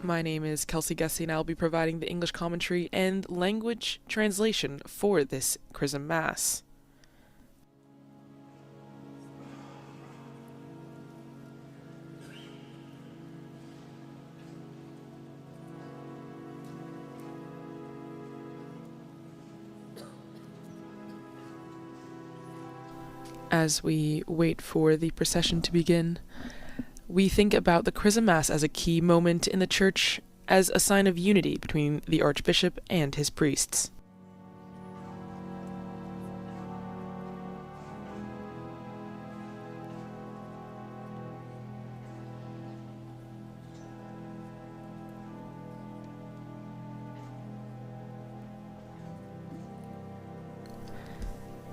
My name is Kelsey Gussie, and I'll be providing the English commentary and language translation for this Chrism Mass. As we wait for the procession to begin, we think about the Chrism Mass as a key moment in the Church as a sign of unity between the Archbishop and his priests.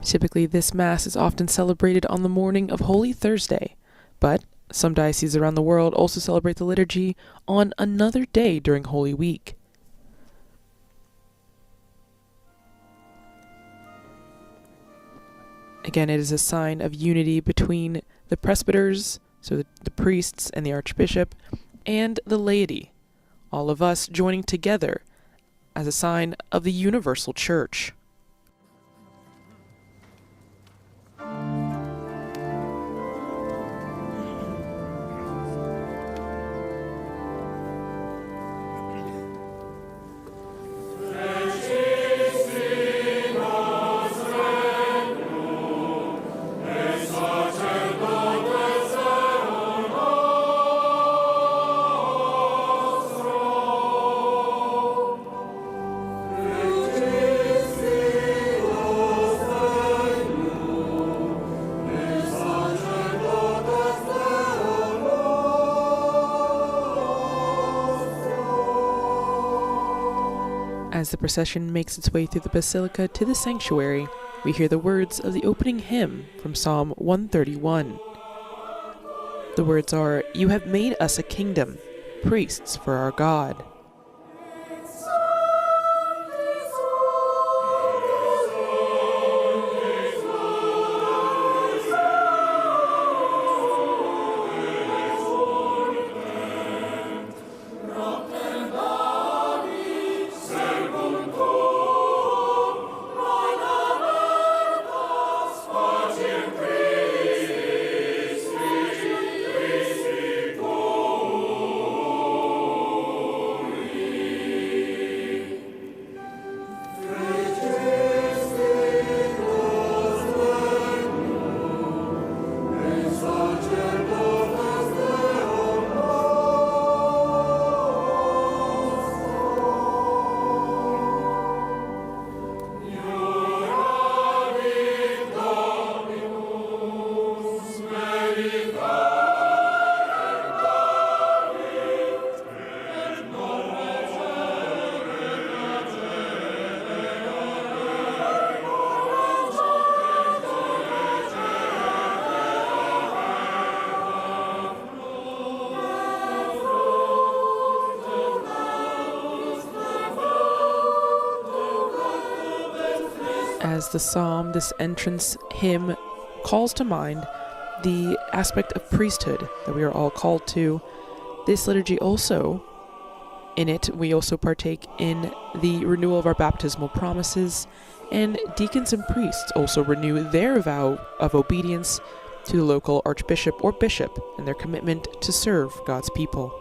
Typically, this Mass is often celebrated on the morning of Holy Thursday, but some dioceses around the world also celebrate the liturgy on another day during Holy Week. Again, it is a sign of unity between the presbyters, so the priests and the Archbishop, and the laity, all of us joining together as a sign of the universal Church. As the procession makes its way through the Basilica to the sanctuary, we hear the words of the opening hymn from Psalm 131. The words are, "You have made us a kingdom, priests for our God." As the psalm, this entrance hymn calls to mind the aspect of priesthood that we are all called to. This liturgy also, in it, we also partake in the renewal of our baptismal promises, and deacons and priests also renew their vow of obedience to the local archbishop or bishop and their commitment to serve God's people.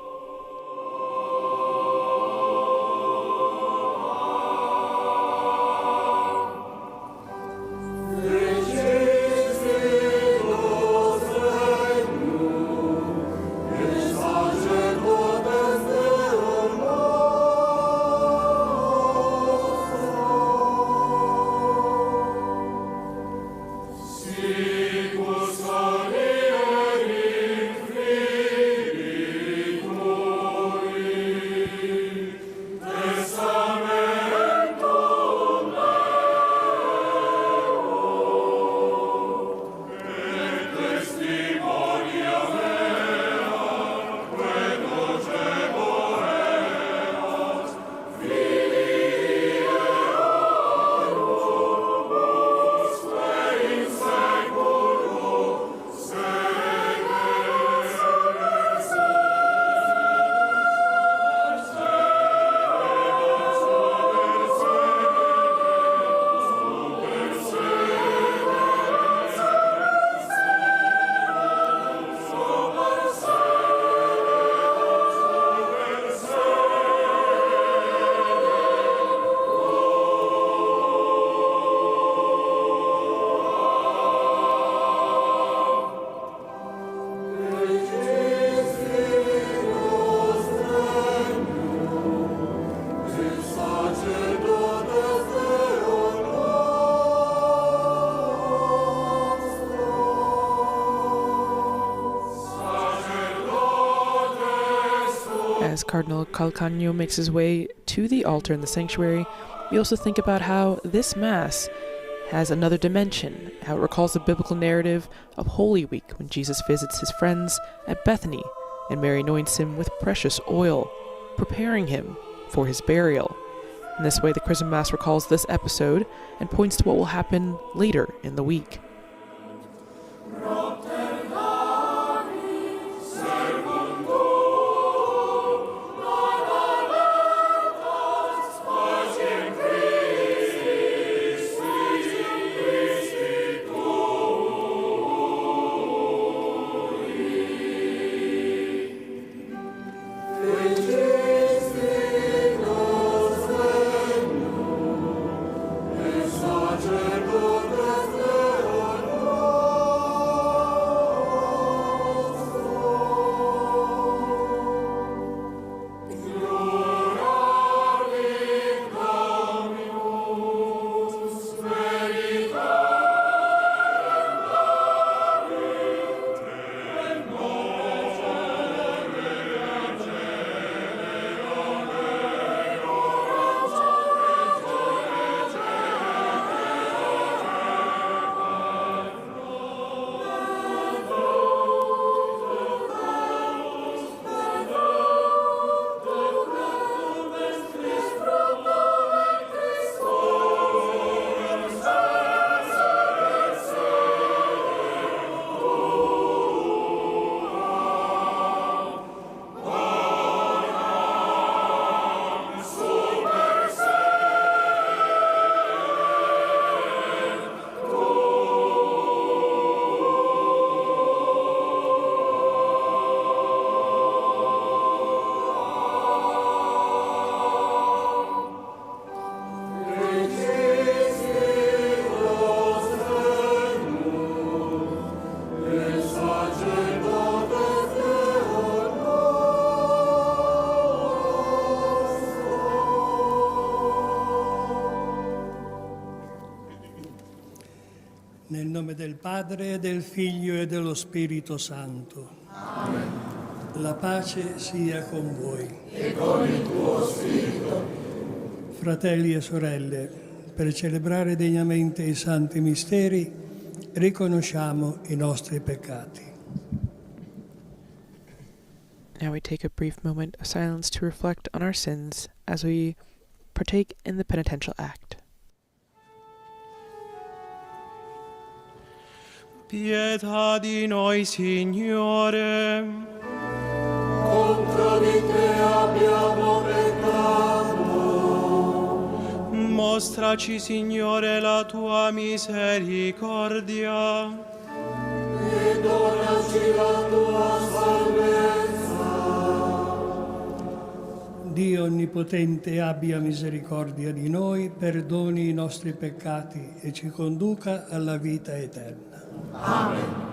as Cardinal Calcagno makes his way to the altar in the sanctuary, we also think about how this Mass has another dimension, how it recalls the biblical narrative of Holy Week when Jesus visits his friends at Bethany and Mary anoints him with precious oil, preparing him for his burial. In this way, the Chrism Mass recalls this episode and points to what will happen later in the week. Nel nome del Padre, del Figlio e dello Spirito Santo. Amen. La pace sia con voi. E con il tuo spirito. Fratelli e sorelle, per celebrare degnamente i santi misteri, riconosciamo i nostri peccati. Now we take a brief moment of silence to reflect on our sins as we partake in the penitential act. Pietà di noi, Signore. Contro di te abbiamo peccato. Mostraci, Signore, la tua misericordia. E donaci la tua salvezza. Dio Onnipotente abbia misericordia di noi, perdoni i nostri peccati e ci conduca alla vita eterna. Amen.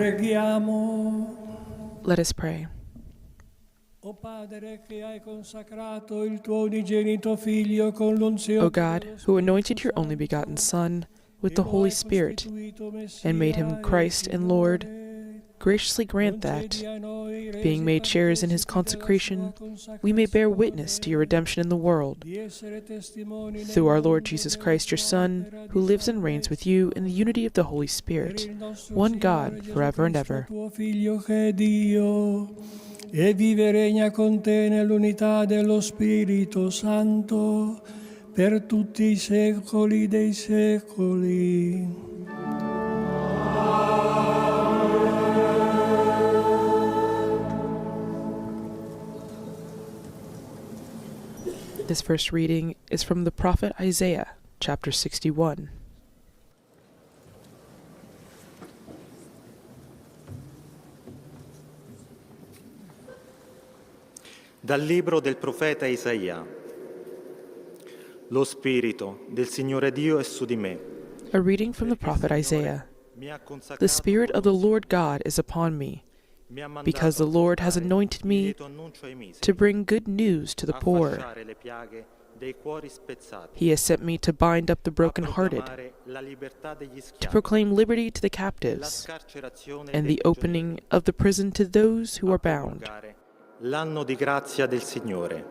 Preghiamo. Let us pray. O Padre, che hai consacrato il tuo unigenito Figlio con l'unzione O God, who anointed your only begotten Son with the Holy Spirit and made him Christ and Lord, graciously grant that, being made sharers in his consecration, we may bear witness to your redemption in the world. Through our Lord Jesus Christ, your Son, who lives and reigns with you in the unity of the Holy Spirit, one God, forever and ever. tuo Figlio che è Dio, e vive e regna con te nell'unità dello Spirito Santo, per tutti i secoli dei secoli. This first reading is from the prophet Isaiah, chapter 61. Dal libro del profeta Isaia. Lo Spirito del Signore Dio è su di me. A reading from the prophet Isaiah. The Spirit of the Lord God is upon me, because the Lord has anointed me to bring good news to the poor. He has sent me to bind up the brokenhearted, to proclaim liberty to the captives, and the opening of the prison to those who are bound, L'anno di grazia del Signore.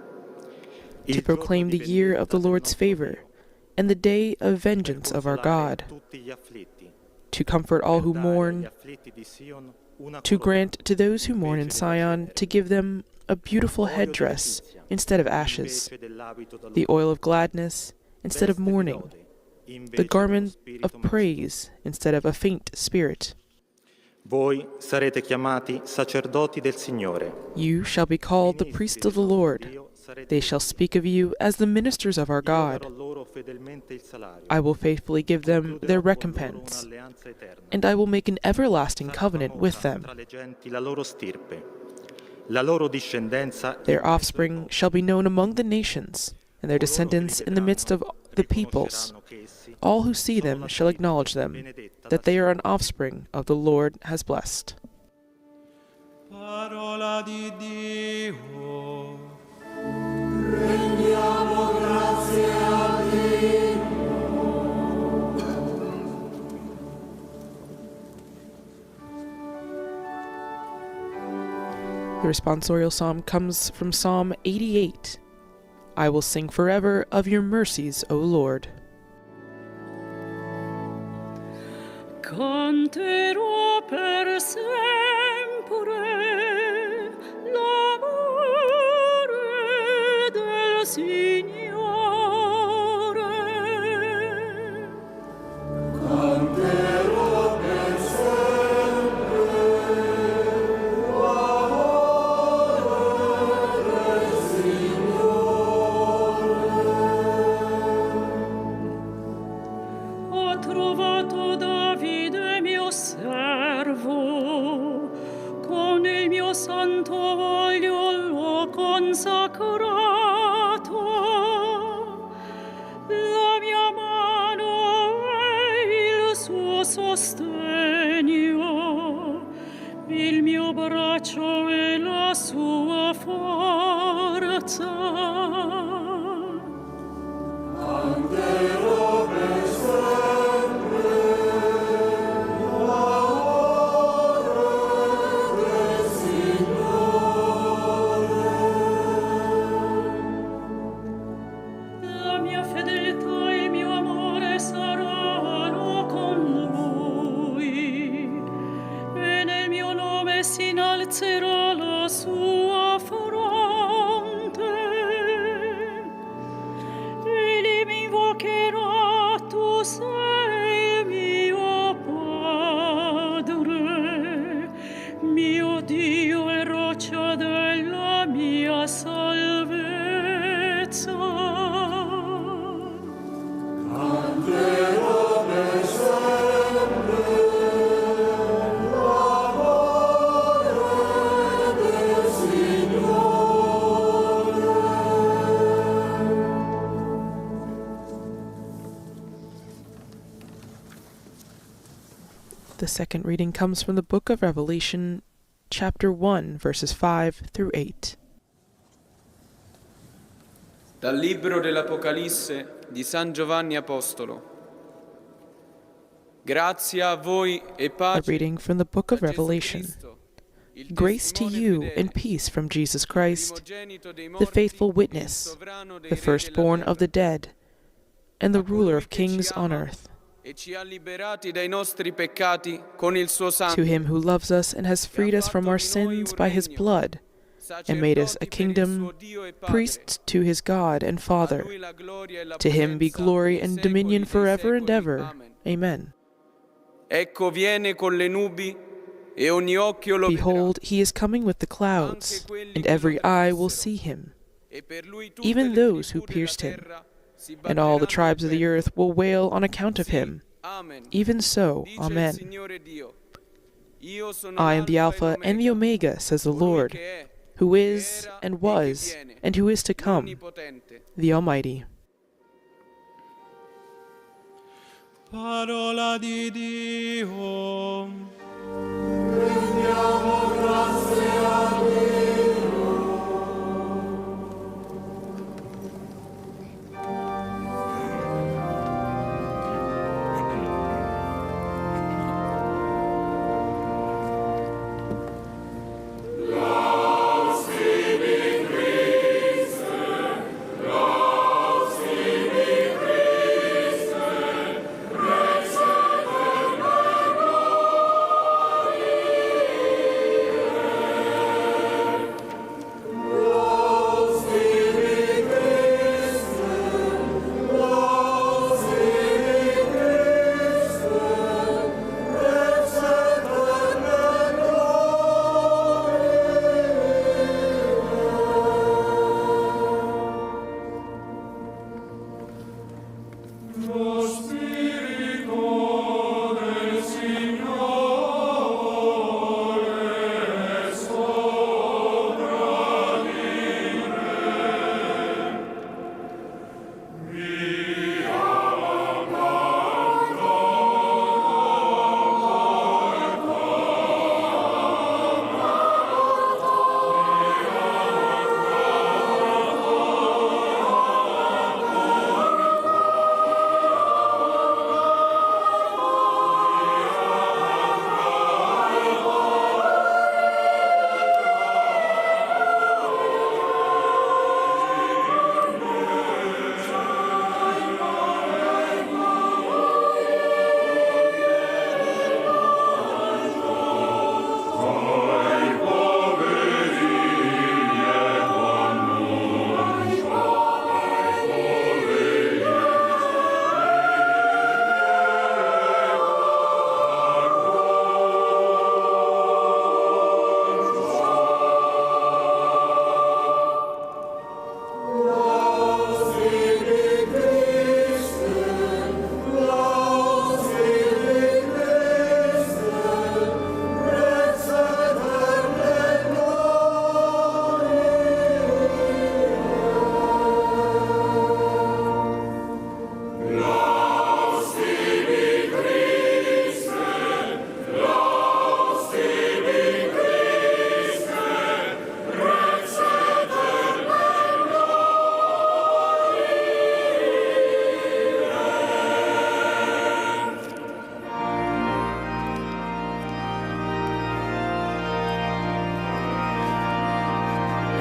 to proclaim the year of the Lord's favor, and the day of vengeance of our God, to comfort all who mourn, to grant to those who mourn in Sion, to give them a beautiful headdress instead of ashes, the oil of gladness instead of mourning, the garment of praise instead of a faint spirit. Voi sarete chiamati sacerdoti del Signore. You shall be called the priests of the Lord. They shall speak of you as the ministers of our God. I will faithfully give them their recompense, and I will make an everlasting covenant with them. Their offspring shall be known among the nations, and their descendants in the midst of the peoples. All who see them shall acknowledge them, that they are an offspring of the Lord has blessed. Parola di Dio. Rendiamo grazie a Dio. The responsorial psalm comes from Psalm 88. I will sing forever of your mercies, O Lord. Canterò per sempre l'amore del Signore. Canterò per sempre l'amore del Signore. Ho trovato Davide mio servo, con il mio santo olio l'ho consacrato. La mia mano è il suo sostegno, il mio braccio è la sua forza. Canterò per sempre l'amore del Signore. La mia fedeltà e il mio amore saranno con lui, e nel mio nome si innalzerà la sua fronte. Egli mi invocherà, tu sei mio Padre, mio Dio e roccia della mia salvezza. Canterò per sempre l'amore del Signore. The second reading comes from the book of Revelation, chapter 1, verses 5 through 8. Dal libro dell'Apocalisse di San Giovanni Apostolo. Grazia a voi e A pace reading from the book of da Gesù Revelation. Cristo, il Grace to testimone you fedele, and peace from Jesus Christ, primogenito dei the morti, faithful il witness, sovrano dei the re firstborn della of the terra, dead, and the a ruler of colui che ci kings on ama earth. e ci ha liberati dai nostri peccati con il suo sangue. To him who loves us and has freed us from our sins by his blood, and made us a kingdom, priests to his God and Father. To him be glory and dominion forever and ever. Amen. Ecco viene con le nubi e ogni occhio lo vedrà. Behold, he is coming with the clouds, and every eye will see him, even those who pierced him. And all the tribes of the earth will wail on account of him. Even so, Amen. I am the Alpha and the Omega, says the Lord, who is, and was, and who is to come, the Almighty. Parola di Dio. Rendiamo grazie a Dio.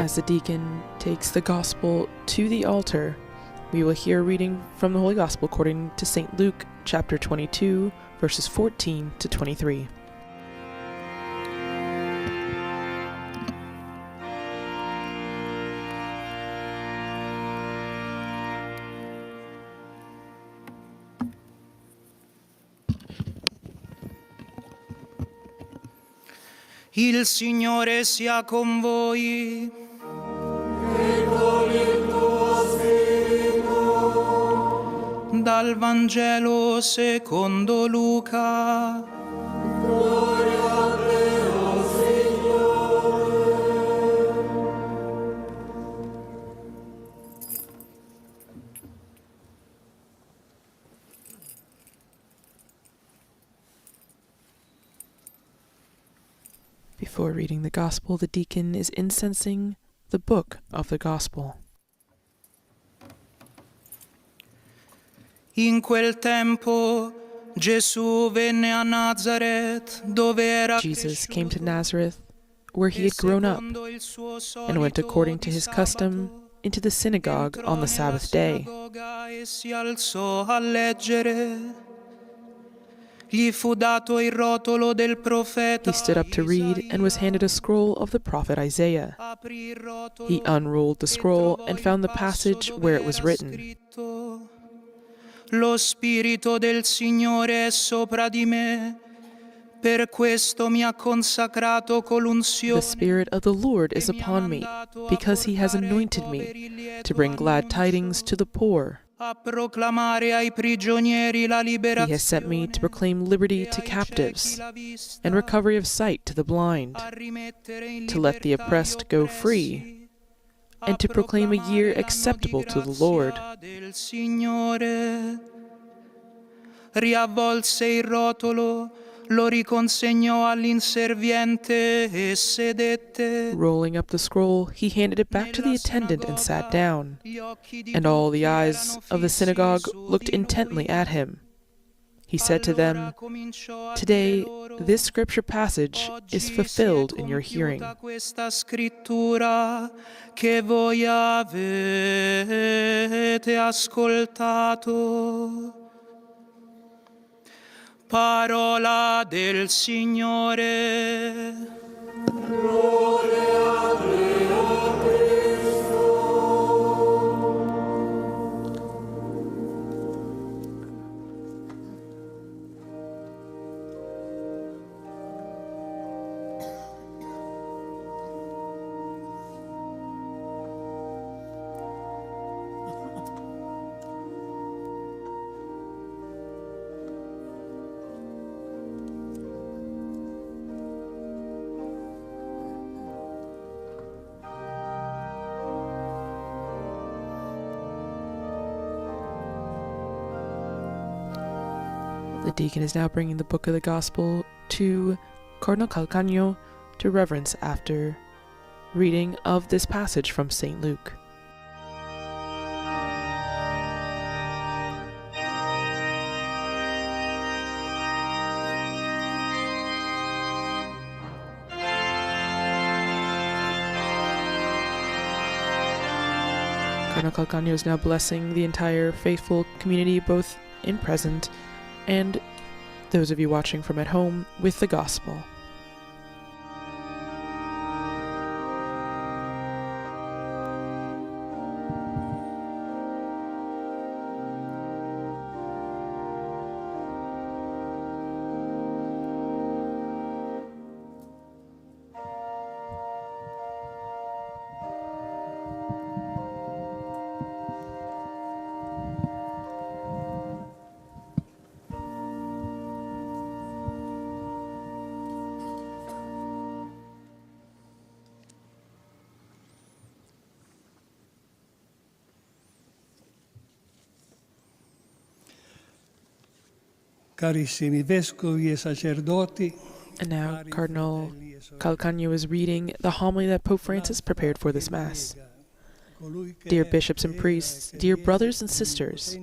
As the deacon takes the gospel to the altar, we will hear a reading from the Holy Gospel according to St. Luke, chapter 22, verses 14 to 23. Il Signore sia con voi. E con il tuo spirito. Dal Vangelo secondo Luca. Gloria a te, o Signore. Before reading the Gospel, the deacon is incensing the book of the Gospel. In quel tempo Gesù venne a Nazareth, dove era Jesus came to Nazareth, where he had grown up, and went according to his custom into the synagogue on the Sabbath day. He stood up to read and was handed a scroll of the prophet Isaiah. He unrolled the scroll and found the passage where it was written, "Lo Spirito del Signore è sopra di me, per questo mi ha consacrato con l'unzione." The Spirit of the Lord is upon me, because he has anointed me to bring glad tidings to the poor. He has sent me to proclaim liberty to captives and recovery of sight to the blind, to let the oppressed go free, and to proclaim a year acceptable to the Lord. Riavvolse il rotolo, lo riconsegnò all'inserviente e sedette. Rolling up the scroll, he handed it back to the attendant and sat down. And all the eyes of the synagogue looked intently at him. He said to them, "Today, this scripture passage is fulfilled in your hearing." Parola del Signore. Gloria a Cristo. The deacon is now bringing the book of the Gospel to Cardinal Calcagno to reverence after reading of this passage from St. Luke. Cardinal Calcagno is now blessing the entire faithful community, both in present and those of you watching from at home, with the Gospel. Carissimi vescovi e sacerdoti. And now Cardinal Calcagno is reading the homily that Pope Francis prepared for this Mass. Dear bishops and priests, dear brothers and sisters,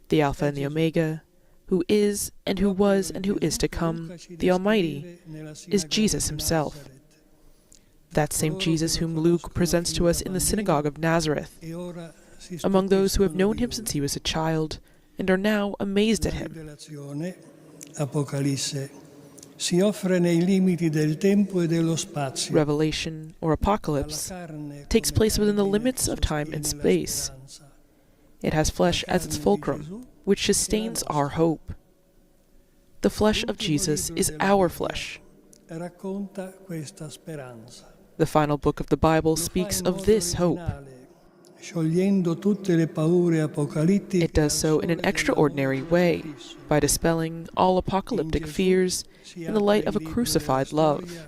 the Alpha and the Omega, who is and who was and who is to come, the Almighty, is Jesus himself. That same Jesus whom Luke presents to us in the synagogue of Nazareth, among those who have known him since he was a child and are now amazed at him. Revelation, or Apocalypse, takes place within the limits of time and space. It has flesh as its fulcrum, which sustains our hope. The flesh of Jesus is our flesh. The final book of the Bible speaks of this hope. It does so in an extraordinary way, by dispelling all apocalyptic fears in the light of a crucified love.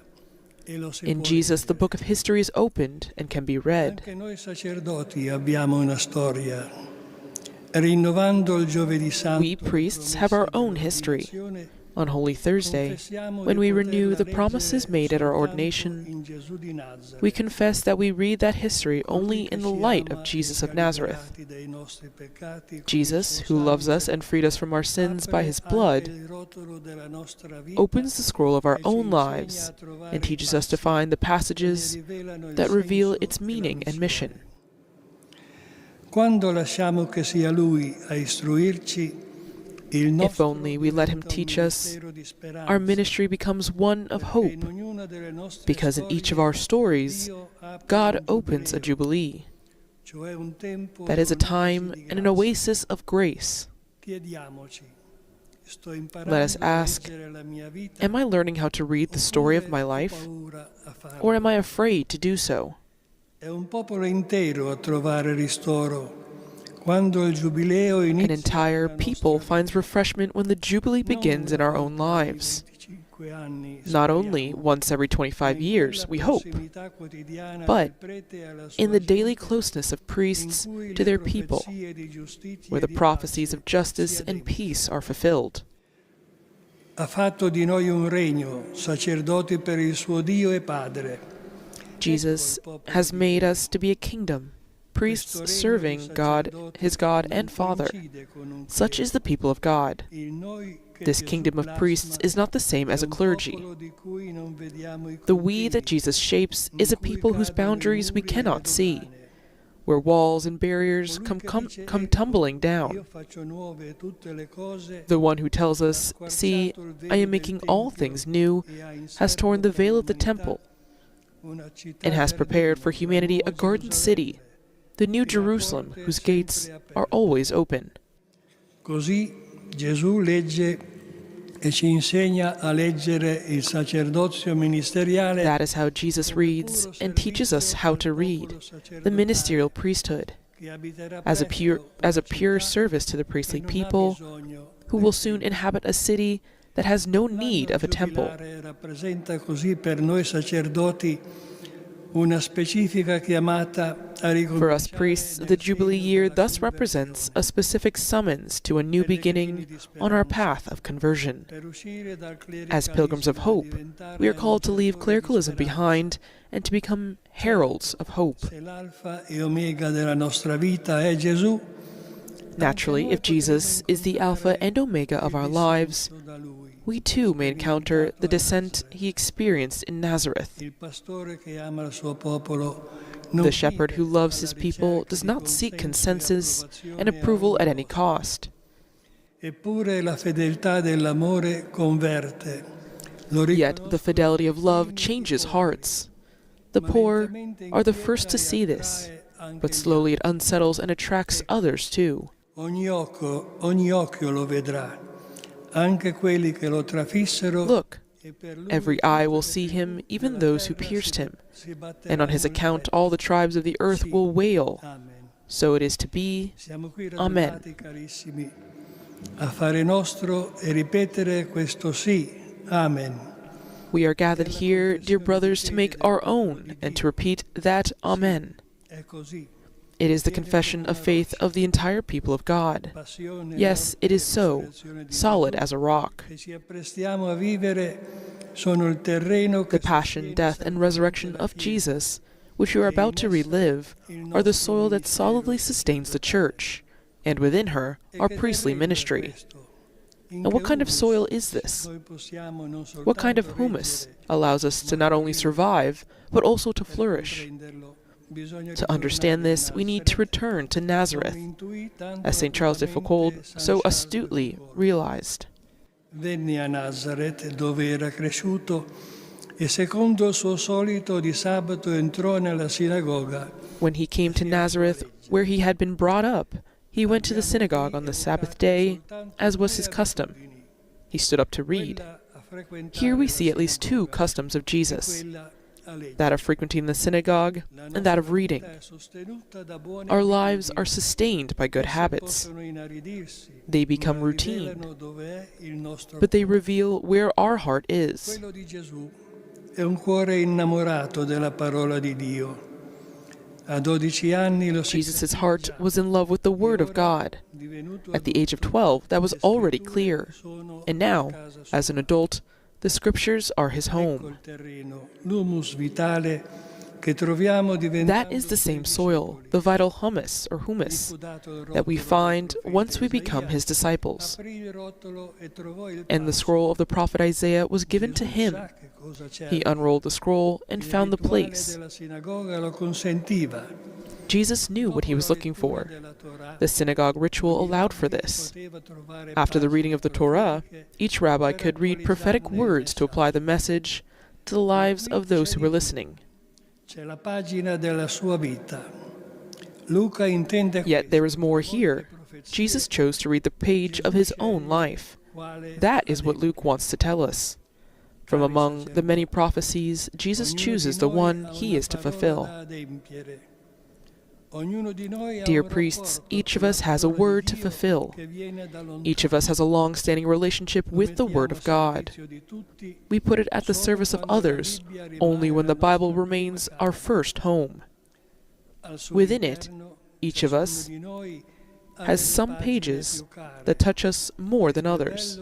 In Jesus, the book of history is opened and can be read. We priests have our own history, On Holy Thursday, when we renew the promises made at our ordination, we confess that we read that history only in the light of Jesus of Nazareth. Jesus, who loves us and freed us from our sins by his blood, opens the scroll of our own lives and teaches us to find the passages that reveal its meaning and mission. Quando lasciamo che sia Lui a istruirci, if only we let him teach us, our ministry becomes one of hope, because in each of our stories, God opens a jubilee. That is a time and an oasis of grace. Let us ask, am I learning how to read the story of my life, or am I afraid to do so? An entire people finds refreshment when the Jubilee begins in our own lives. Not only once every 25 years, we hope, but in the daily closeness of priests to their people, where the prophecies of justice and peace are fulfilled. Jesus has made us to be a kingdom, priests serving God, his God and Father. Such is the people of God. This kingdom of priests is not the same as a clergy. The we that Jesus shapes is a people whose boundaries we cannot see, where walls and barriers come tumbling down. The one who tells us, "See, I am making all things new," has torn the veil of the temple and has prepared for humanity a garden city, the New Jerusalem, whose gates are always open. Così Gesù legge e ci insegna a leggere il sacerdozio ministeriale. That is how Jesus reads and teaches us how to read the ministerial priesthood as a pure service to the priestly people who will soon inhabit a city that has no need of a temple. Rappresenta così per noi sacerdoti una specifica chiamata a ricominciare. For us priests, the Jubilee year thus represents a specific summons to a new beginning on our path of conversion. As pilgrims of hope, we are called to leave clericalism behind and to become heralds of hope. Naturally, if Jesus is the Alpha and Omega of our lives, we too may encounter the descent he experienced in Nazareth. The shepherd who loves his people does not seek consensus and approval at any cost. Yet the fidelity of love changes hearts. The poor are the first to see this, but slowly it unsettles and attracts others too. Look, every eye will see him, even those who pierced him, and on his account all the tribes of the earth will wail. So it is to be. Amen. We are gathered here, dear brothers, to make our own and to repeat that Amen. It is the confession of faith of the entire people of God. Yes, it is so, solid as a rock. The passion, death, and resurrection of Jesus, which you are about to relive, are the soil that solidly sustains the Church, and within her, our priestly ministry. And what kind of soil is this? What kind of humus allows us to not only survive, but also to flourish? To understand this, we need to return to Nazareth, as St. Charles de Foucauld so astutely realized. Venne a Nazareth, dove era cresciuto, e secondo il suo solito di sabato entrò nella sinagoga. When he came to Nazareth, where he had been brought up, he went to the synagogue on the Sabbath day, as was his custom. He stood up to read. Here we see at least two customs of Jesus, that of frequenting the synagogue and that of reading. Our lives are sustained by good habits. They become routine, but they reveal where our heart is. Jesus' heart was in love with the Word of God. At the age of 12, that was already clear. And now, as an adult, the Scriptures are his home. That is the same soil, the vital humus, that we find once we become his disciples. And the scroll of the prophet Isaiah was given to him. He unrolled the scroll and found the place. Jesus knew what he was looking for. The synagogue ritual allowed for this. After the reading of the Torah, each rabbi could read prophetic words to apply the message to the lives of those who were listening. Yet there is more here. Jesus chose to read the page of his own life. That is what Luke wants to tell us. From among the many prophecies, Jesus chooses the one he is to fulfill. Dear priests, each of us has a word to fulfill. Each of us has a long-standing relationship with the Word of God. We put it at the service of others only when the Bible remains our first home. Within it, each of us has some pages that touch us more than others.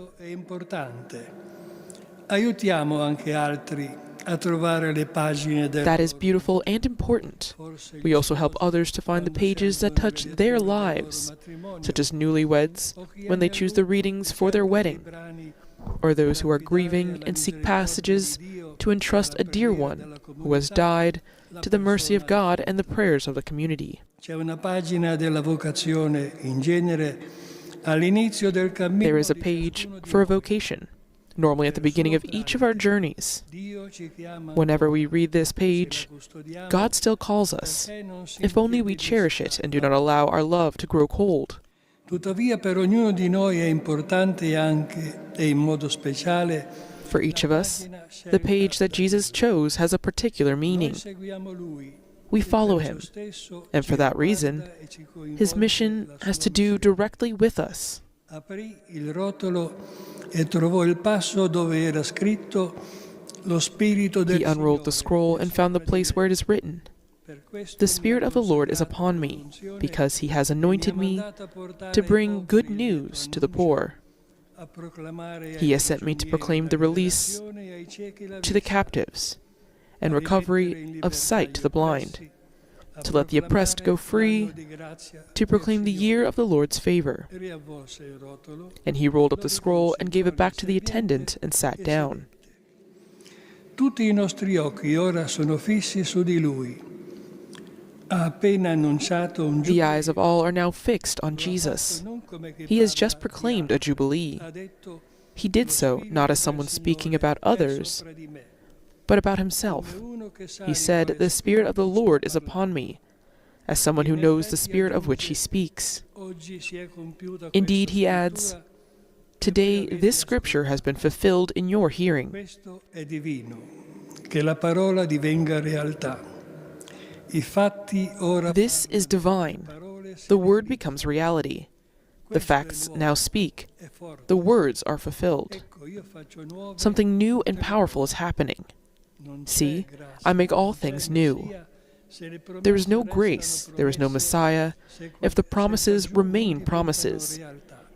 That is beautiful and important. We also help others to find the pages that touch their lives, such as newlyweds when they choose the readings for their wedding, or those who are grieving and seek passages to entrust a dear one who has died to the mercy of God and the prayers of the community. There is a page for a vocation, normally at the beginning of each of our journeys. Whenever we read this page, God still calls us, if only we cherish it and do not allow our love to grow cold. For each of us, the page that Jesus chose has a particular meaning. We follow him, and for that reason, his mission has to do directly with us. He unrolled the scroll and found the place where it is written, "The Spirit of the Lord is upon me, because he has anointed me to bring good news to the poor. He has sent me to proclaim the release to the captives and recovery of sight to the blind, to let the oppressed go free, to proclaim the year of the Lord's favor." And he rolled up the scroll and gave it back to the attendant and sat down. The eyes of all are now fixed on Jesus. He has just proclaimed a jubilee. He did so not as someone speaking about others, but about himself. He said, "The Spirit of the Lord is upon me," as someone who knows the Spirit of which he speaks. Indeed, he adds, "Today this scripture has been fulfilled in your hearing." This is divine. The word becomes reality. The facts now speak. The words are fulfilled. Something new and powerful is happening. See, I make all things new. There is no grace, there is no Messiah, if the promises remain promises,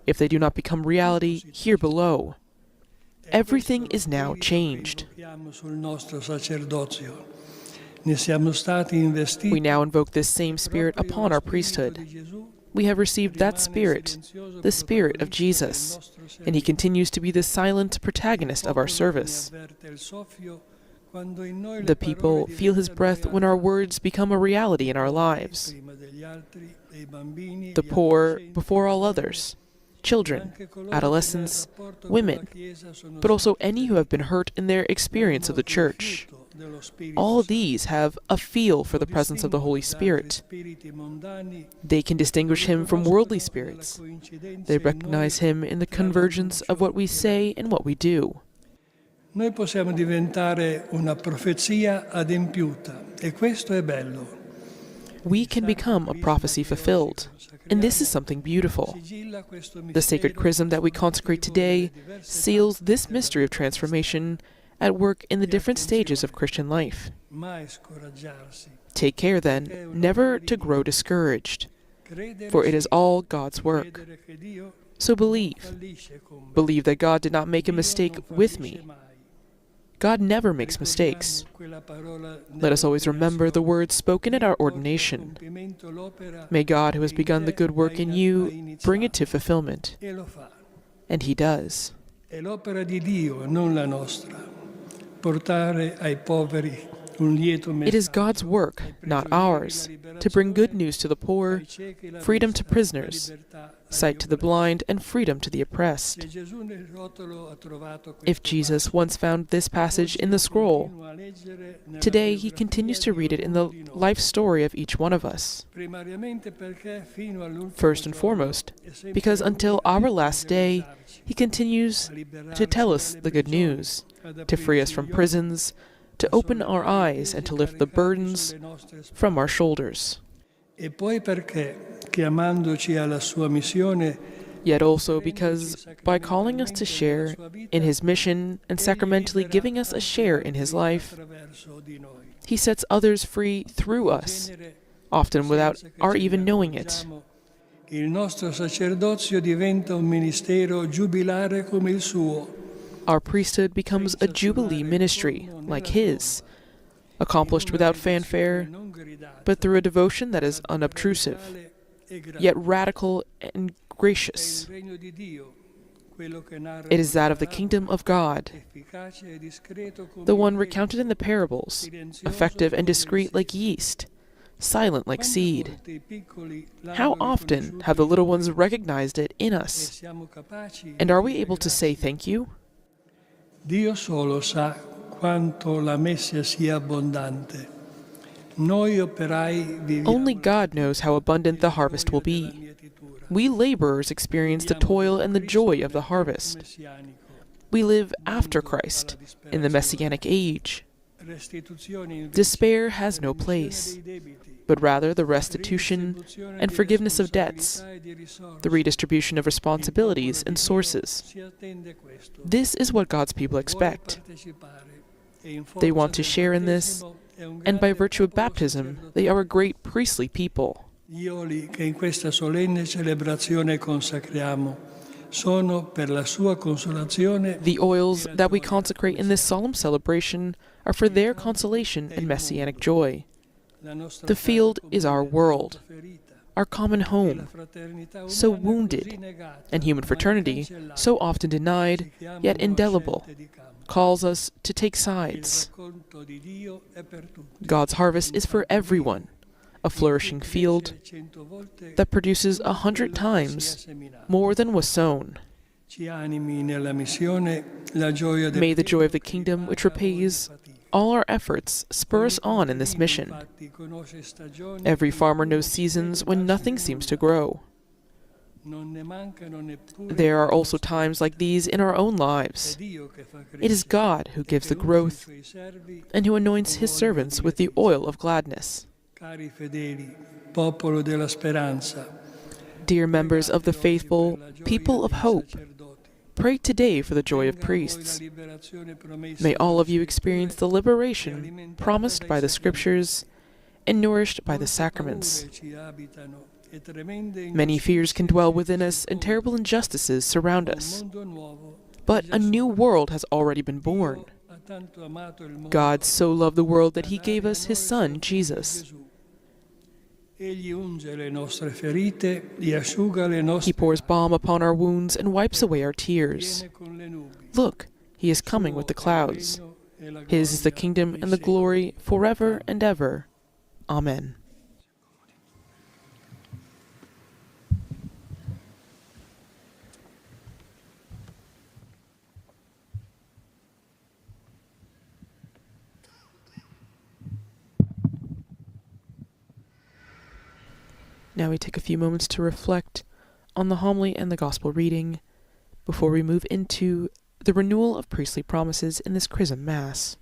if they do not become reality here below. Everything is now changed. We now invoke this same Spirit upon our priesthood. We have received that Spirit, the Spirit of Jesus, and he continues to be the silent protagonist of our service. The people feel his breath when our words become a reality in our lives. The poor before all others, children, adolescents, women, but also any who have been hurt in their experience of the Church. All these have a feel for the presence of the Holy Spirit. They can distinguish him from worldly spirits. They recognize him in the convergence of what we say and what we do. We can become a prophecy fulfilled, and this is something beautiful. The sacred chrism that we consecrate today seals this mystery of transformation at work in the different stages of Christian life. mai scoraggiarsi. Take care, then, never to grow discouraged, for it is all God's work. Credere che Dio So believe. fallisce con me. Believe that God did not make a mistake Dio non with fallisce me. mai. God never makes mistakes. Quella parola Let us always remember the words spoken at our ordination. compimento l'opera May God, who has begun the good work in you, bring it to fulfillment. e lo fa. And He does. È l'opera di Dio, non la nostra. Portare ai poveri un lieto It is messaggio, God's work, not ours, to bring good news to the poor, ai ciechi la freedom to vista, prisoners, la libertà agli sight to the blind, and freedom to the oppressed. Se Gesù nel rotolo ha trovato If questo Jesus once found this passage in the scroll, continua a leggere nella today He biografia continues to di read it in the ognuno di noi. life story of each one of us. Primariamente perché fino all'ultimo First and giorno foremost, è sempre because Lui until a our last day, evangelizzarci, He continues a liberarci to tell us dalle the good prigioni, news, ad to free us aprirci from gli occhi, prisons, to open our eyes, and to lift the burdens from our shoulders. E poi perché, chiamandoci alla sua missione, Yet also because by calling us to share in His mission and sacramentally giving us a share in His life, attraverso di noi. He sets others free through us, Genere, often without senza che our ce ne even knowing it. accorgiamo, il nostro sacerdozio diventa un ministero giubilare come il suo. Our priesthood becomes a jubilee ministry like His, accomplished without fanfare, but through a devotion that is unobtrusive, yet radical and gracious. It is that of the kingdom of God, the one recounted in the parables, effective and discreet like yeast, silent like seed. How often have the little ones recognized it in us? And are we able to say thank you? Dio solo sa quanto la messa sia abbondante. Noi operai viviamo Only God knows how abundant the harvest will be. We laborers experience the toil and the joy of the harvest. messianico. We live after Christ, in the Messianic age. Restituzione invece Despair has no place, dei debiti, but rather the restitution and forgiveness of debts, e di risorse. the redistribution of responsibilities and sources. Si attende questo. This is what God's people expect. Partecipare. E in They forza want to del share in this, battesimo è un and by grande virtue of popolo baptism, sacerdotale. they are a great priestly people. Gli oli che in questa solenne celebrazione consacriamo sono per la sua consolazione The oils that we consecrate in this solemn celebration are for their consolation and messianic joy. la nostra The field casa is our comune, world, ferita, our common la home, fraternità so umana wounded, così negata, and human ma fraternity, incancellata, so often denied, si chiamano yet indelible, scelte di campo. calls us to take Il sides. racconto di Dio è per tutti. God's harvest is for everyone, a flourishing field Crescere 100 volte that produces 100 times sia seminato. more than was sown. Ci animi nella missione la gioia del May the joy of the kingdom, which repays all our efforts, spur us on in this mission. Infatti, conosce stagioni Every farmer knows seasons when nothing seems to grow. non ne mancano neppure. There are also times like these in our own È lives. Dio che fa It is crescere, God who gives the che usa i growth suoi servi. and who anoints His servants with the oil of gladness. Cari fedeli, popolo della speranza, Dear members of the faithful, people of hope, pray today for the joy of priests. May all of you experience the liberation promised by the Scriptures and nourished by the sacraments. Many fears can dwell within us and terrible injustices surround us, but a new world has already been born. God so loved the world that He gave us His Son, Jesus. Egli unge le nostre ferite, gli asciuga le He nostre pours balm upon our wounds and wipes away our tears. viene con le nubi. Look, He is coming with the clouds. His is the kingdom and the glory forever and ever. Amen. Now we take a few moments to reflect on the homily and the gospel reading before we move into the renewal of priestly promises in this Chrism Mass.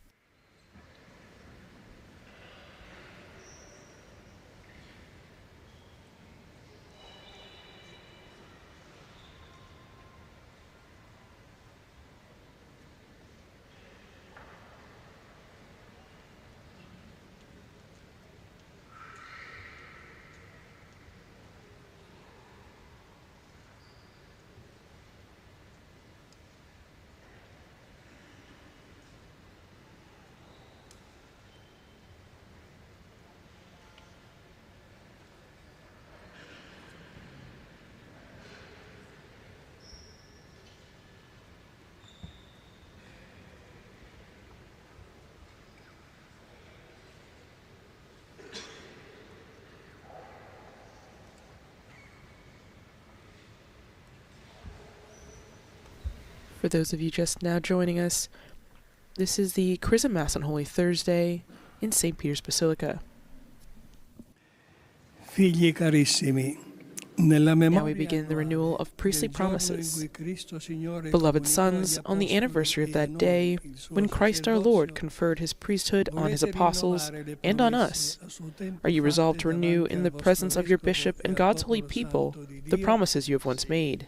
For those of you just now joining us, this is the Chrism Mass on Holy Thursday in St. Peter's Basilica. Figli carissimi, Now we begin the renewal of priestly promises. Beloved sons, on the anniversary of that day, when Christ our Lord conferred his priesthood on his apostles and on us, are you resolved to renew in the presence of your bishop and God's holy people the promises you have once made?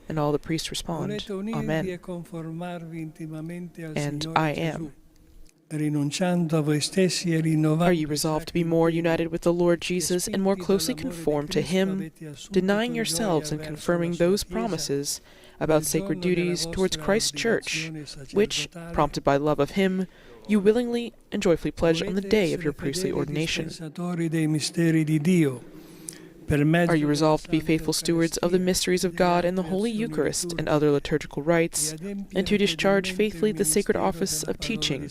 And all the priests respond, Amen. And I am. Are you resolved to be more united with the Lord Jesus and more closely conformed to him, denying yourselves and confirming those promises about sacred duties towards Christ's church, which, prompted by love of him, you willingly and joyfully pledge on the day of your priestly ordination? Are you resolved to be faithful stewards of the mysteries of God and the Holy Eucharist and other liturgical rites, and to discharge faithfully the sacred office of teaching,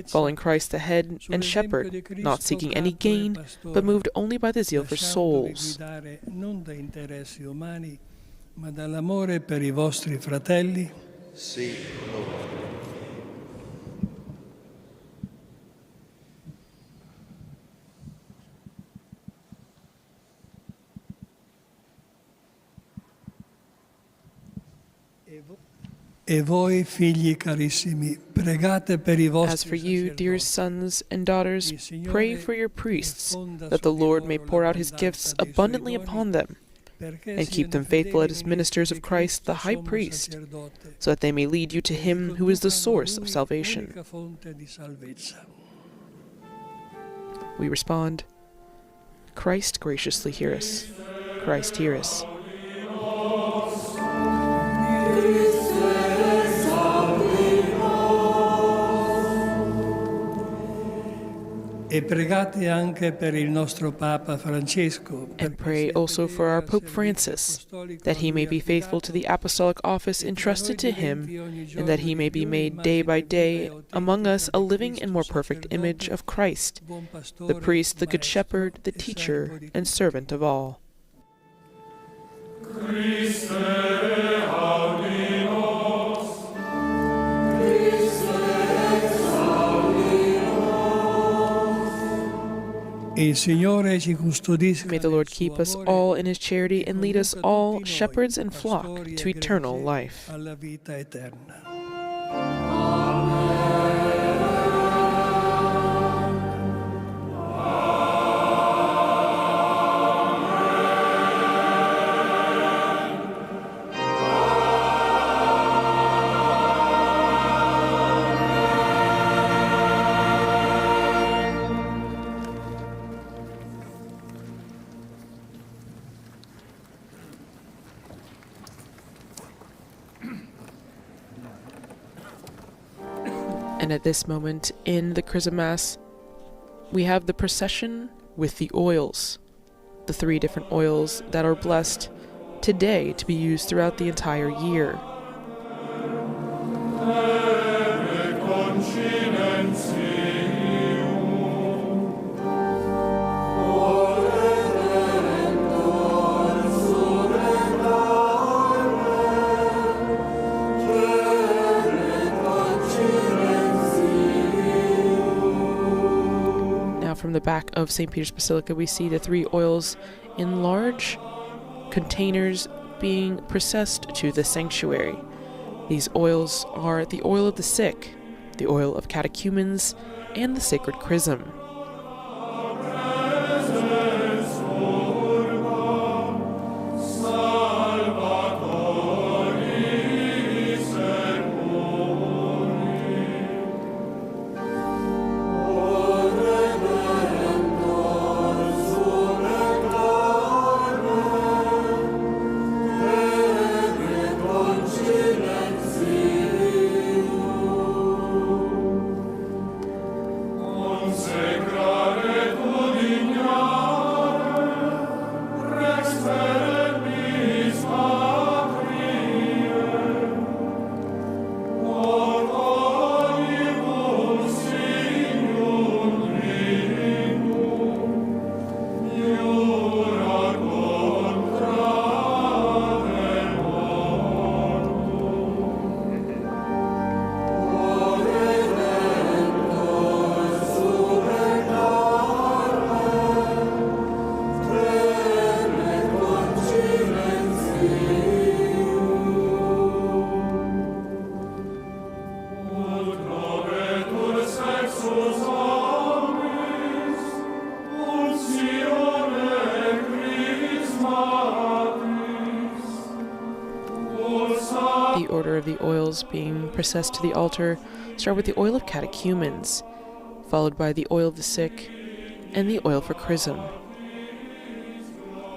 following Christ the head and shepherd, not seeking any gain, but moved only by the zeal for souls? As for you, dear sons and daughters, pray for your priests, that the Lord may pour out his gifts abundantly upon them, and keep them faithful as ministers of Christ the High Priest, so that they may lead you to him who is the source of salvation. We respond, Christ graciously hear us. Christ hear us. And pray also for our Pope Francis, that he may be faithful to the apostolic office entrusted to him, and that he may be made day by day among us a living and more perfect image of Christ, the priest, the good shepherd, the teacher, and servant of all. Christe audi nos. May the Lord keep us all in his charity and lead us all, shepherds and flock, to eternal life. And at this moment in the Chrism Mass, we have the procession with the oils, the 3 different oils that are blessed today to be used throughout the entire year. From the back of St. Peter's Basilica, we see the 3 oils in large containers being processed to the sanctuary. These oils are the oil of the sick, the oil of catechumens, and the sacred chrism. Say order of the oils being processed to the altar start with the oil of catechumens, followed by the oil of the sick, and the oil for chrism.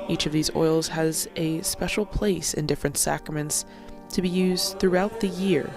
Each of these oils has a special place in different sacraments to be used throughout the year.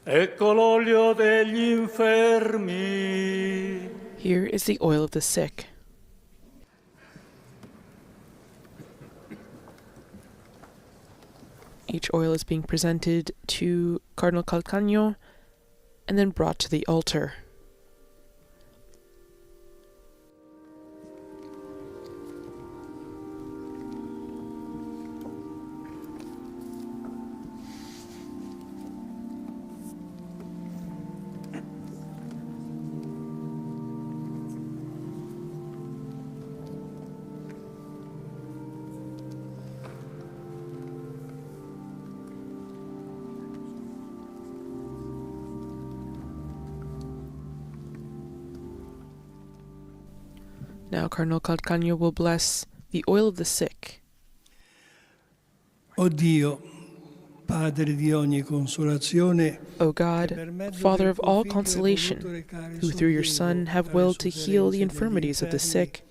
Ecco l'olio degli infermi. Here is the oil of the sick. Each oil is being presented to Cardinal Calcagno and then brought to the altar. Now Cardinal Calcagno will bless the oil of the sick. O Dio, Padre di ogni consolazione, O God, Father of all consolation, who through your Son have willed to heal the infirmities of the sick,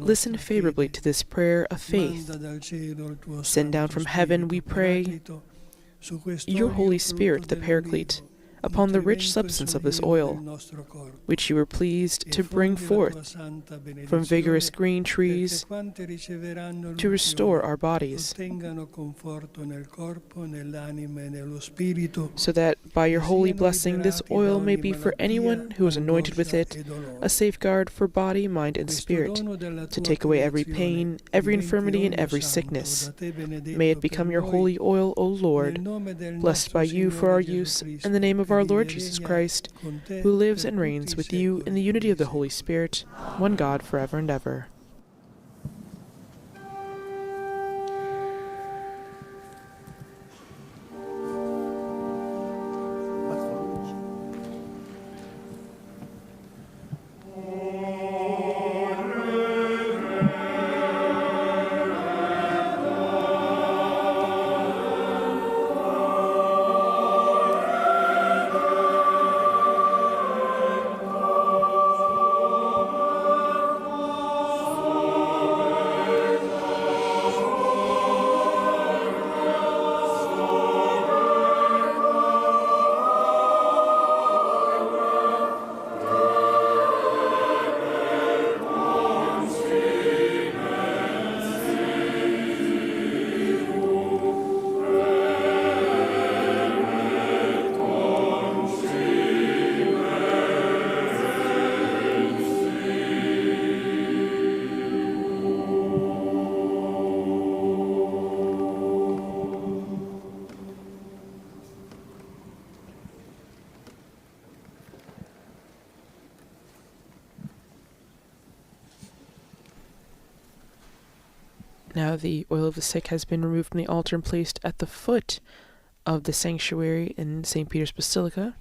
listen favorably to this prayer of faith. Send down from heaven, we pray, your Holy Spirit, the Paraclete, upon the rich substance of this oil, which you were pleased to bring forth from vigorous green trees to restore our bodies, so that by your holy blessing this oil may be for anyone who is anointed with it a safeguard for body, mind, and spirit, to take away every pain, every infirmity, and every sickness. May it become your holy oil, O Lord, blessed by you for our use, in the name of our Lord Jesus Christ, who lives and reigns with you in the unity of the Holy Spirit, one God, forever and ever. Now the oil of the sick has been removed from the altar and placed at the foot of the sanctuary in St. Peter's Basilica.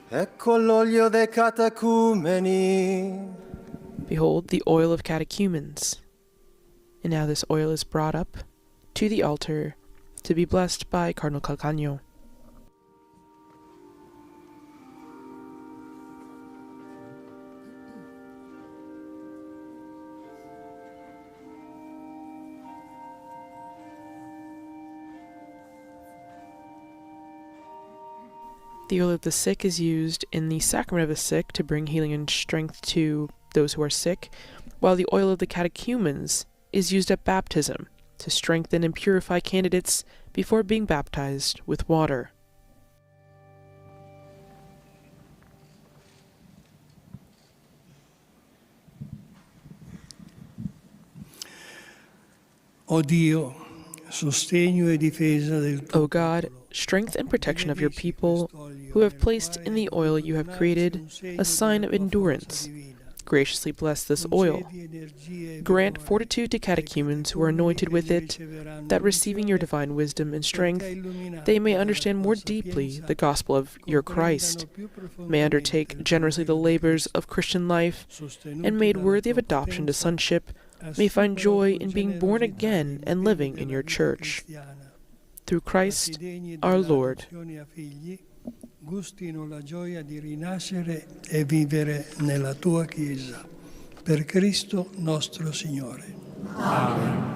Ecco l'olio dei catecumeni. Behold the oil of catechumens. And now this oil is brought up to the altar to be blessed by Cardinal Calcagno. The oil of the sick is used in the sacrament of the sick to bring healing and strength to those who are sick, while the oil of the catechumens is used at baptism to strengthen and purify candidates before being baptized with water. O Dio, sostegno e difesa del tuo O God, strength and protection of your people, who have placed in the oil you have created a sign of endurance, graciously bless this oil. Grant fortitude to catechumens who are anointed with it, that receiving your divine wisdom and strength, they may understand more deeply the gospel of your Christ, may undertake generously the labors of Christian life, and made worthy of adoption to sonship, may find joy in being born again and living in your church. Through Christ our Lord. Gustino la gioia di rinascere e vivere nella tua Chiesa. Per Cristo nostro Signore. Amen.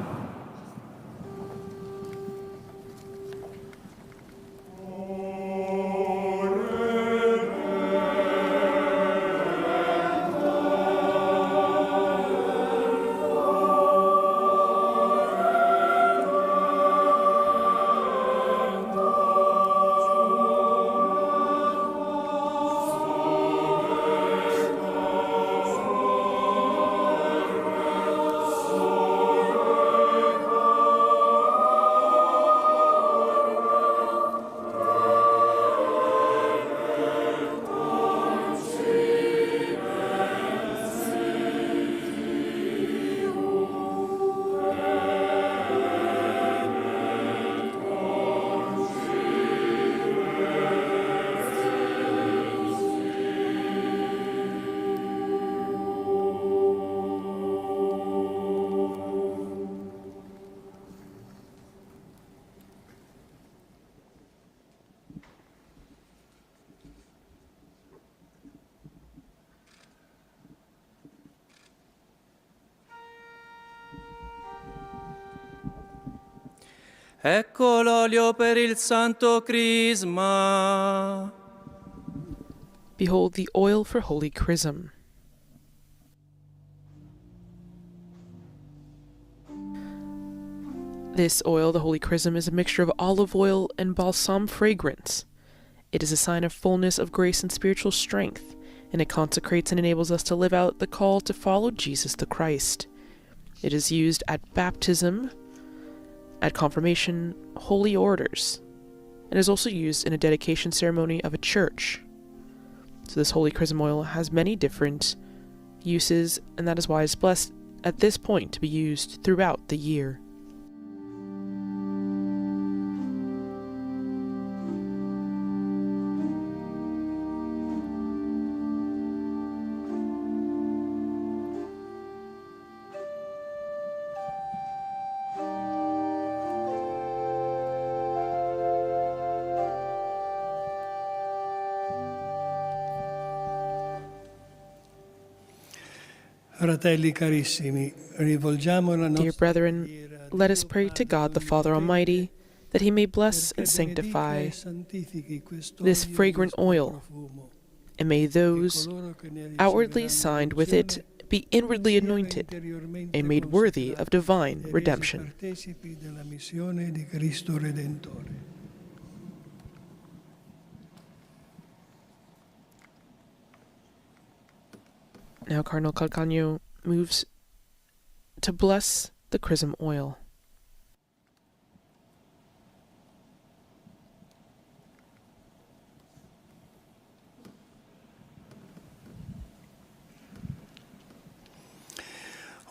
Ecco l'olio per il Santo Crisma. Behold the oil for Holy Chrism. This oil, the Holy Chrism, is a mixture of olive oil and balsam fragrance. It is a sign of fullness of grace and spiritual strength, and it consecrates and enables us to live out the call to follow Jesus the Christ. It is used at baptism, at confirmation, holy orders, and is also used in a dedication ceremony of a church. So this Holy Chrism oil has many different uses, and that is why it's blessed at this point to be used throughout the year. Fratelli carissimi, rivolgiamo la Dear nostra brethren, let us pray to God the Father Almighty that He may bless and sanctify this fragrant oil, and may those outwardly signed with it be inwardly anointed and made worthy of divine redemption. Now Cardinal Calcagno moves to bless the chrism oil.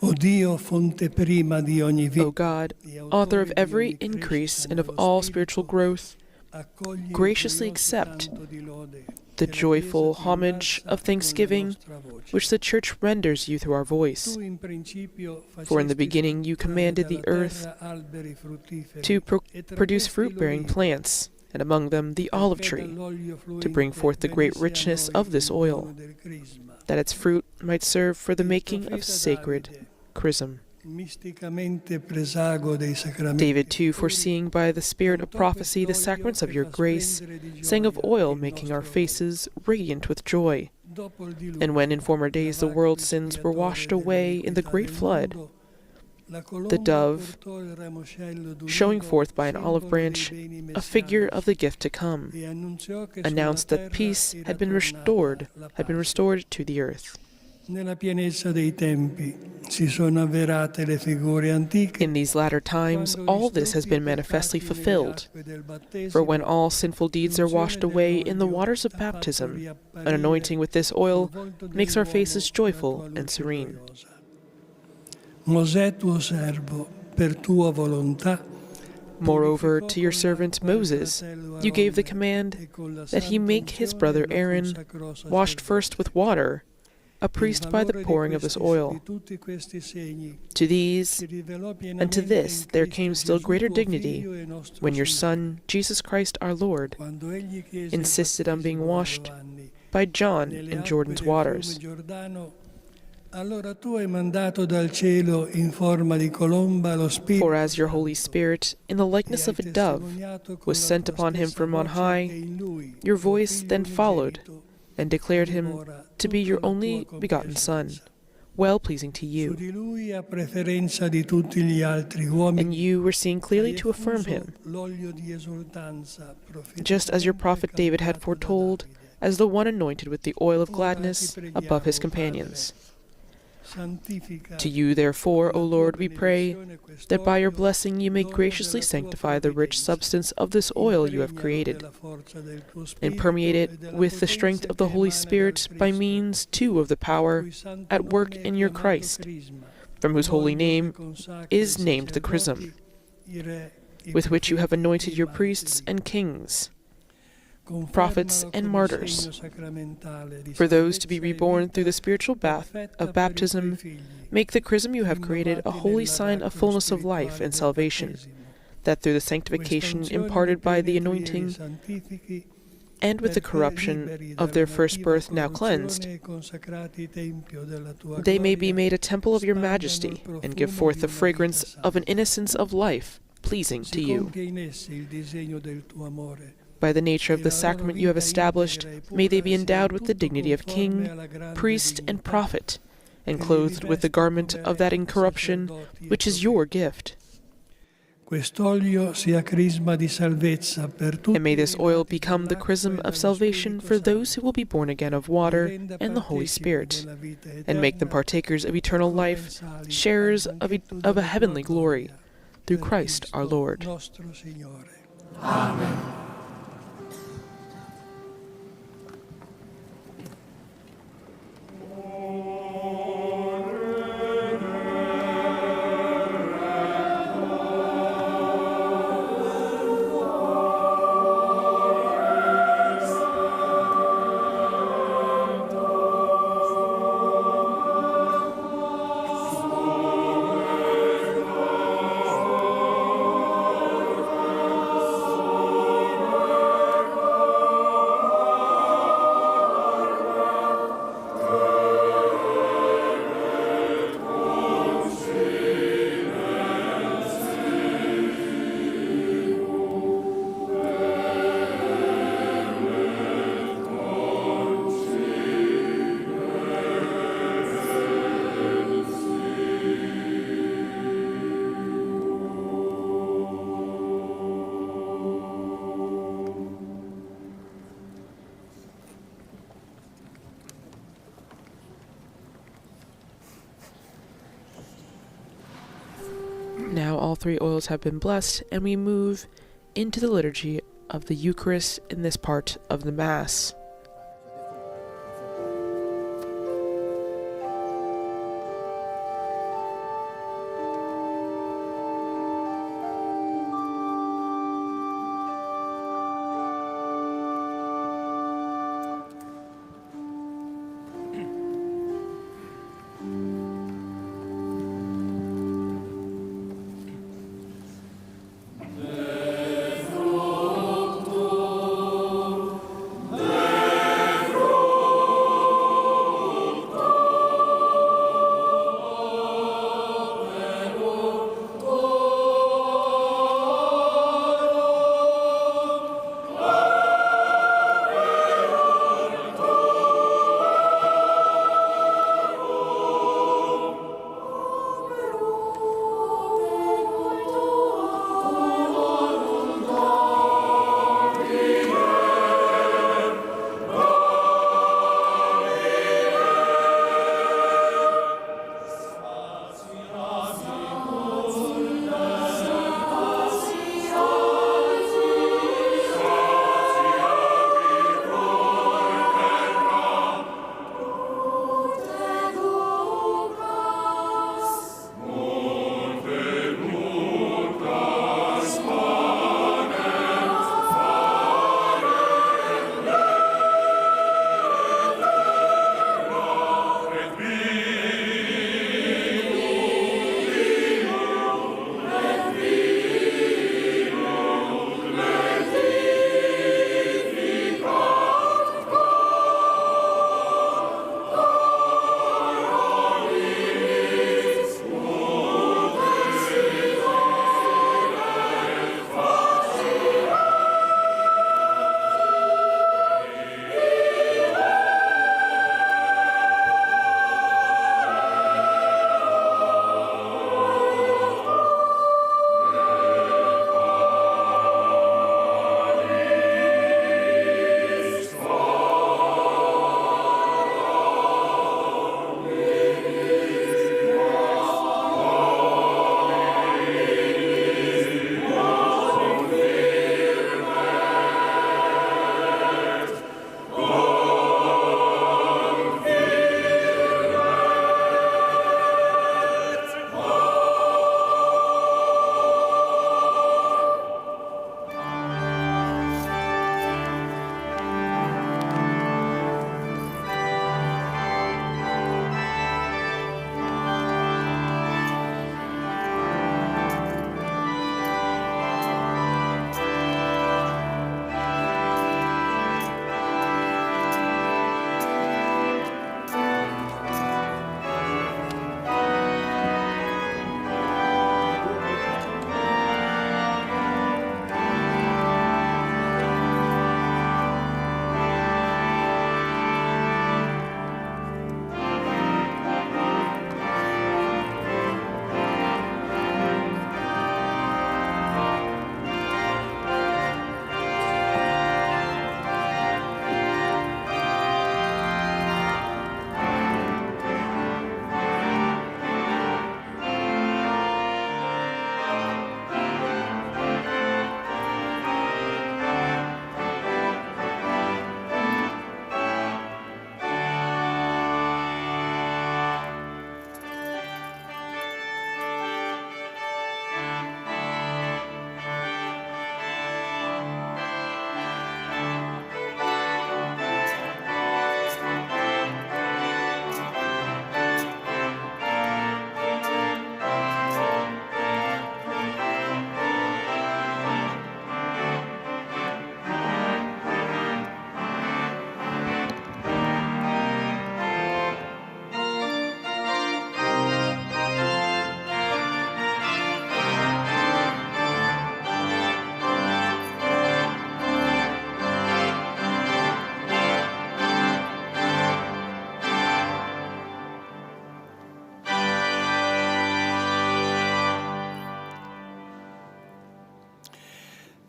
O Dio, fonte prima di ogni O God, author of every increase and of all spiritual growth, graciously accept the joyful homage of thanksgiving which the Church renders you through our voice. For in the beginning you commanded the earth to produce fruit-bearing plants, and among them the olive tree, to bring forth the great richness of this oil, that its fruit might serve for the making of sacred chrism. David, too, foreseeing by the spirit of prophecy the sacraments of your grace, sang of oil making our faces radiant with joy. And when in former days the world's sins were washed away in the great flood, the dove, showing forth by an olive branch a figure of the gift to come, announced that peace had been restored to the earth. In these latter times, all this has been manifestly fulfilled. For when all sinful deeds are washed away in the waters of baptism, an anointing with this oil makes our faces joyful and serene. Moreover, to your servant Moses, you gave the command that he make his brother Aaron, washed first with water, a priest by the pouring of this oil. To these and to this there came still greater dignity when your Son, Jesus Christ our Lord, insisted on being washed by John in Jordan's waters. For as your Holy Spirit, in the likeness of a dove, was sent upon him from on high, your voice then followed and declared him to be your only begotten Son, well-pleasing to you. And you were seen clearly to affirm him, just as your prophet David had foretold, as the one anointed with the oil of gladness above his companions. To you, therefore, O Lord, we pray, that by your blessing you may graciously sanctify the rich substance of this oil you have created, and permeate it with the strength of the Holy Spirit by means, too, of the power at work in your Christ, from whose holy name is named the Chrism, with which you have anointed your priests and kings, prophets and martyrs, for those to be reborn through the spiritual bath of baptism. Make the chrism you have created a holy sign of fullness of life and salvation, that through the sanctification imparted by the anointing, and with the corruption of their first birth now cleansed, they may be made a temple of your majesty, and give forth the fragrance of an innocence of life pleasing to you. By the nature of the sacrament you have established, may they be endowed with the dignity of king, priest, and prophet, and clothed with the garment of that incorruption which is your gift. And may this oil become the chrism of salvation for those who will be born again of water and the Holy Spirit, and make them partakers of eternal life, sharers of a heavenly glory, through Christ our Lord. Amen. Now all three oils have been blessed, and we move into the liturgy of the Eucharist in this part of the Mass.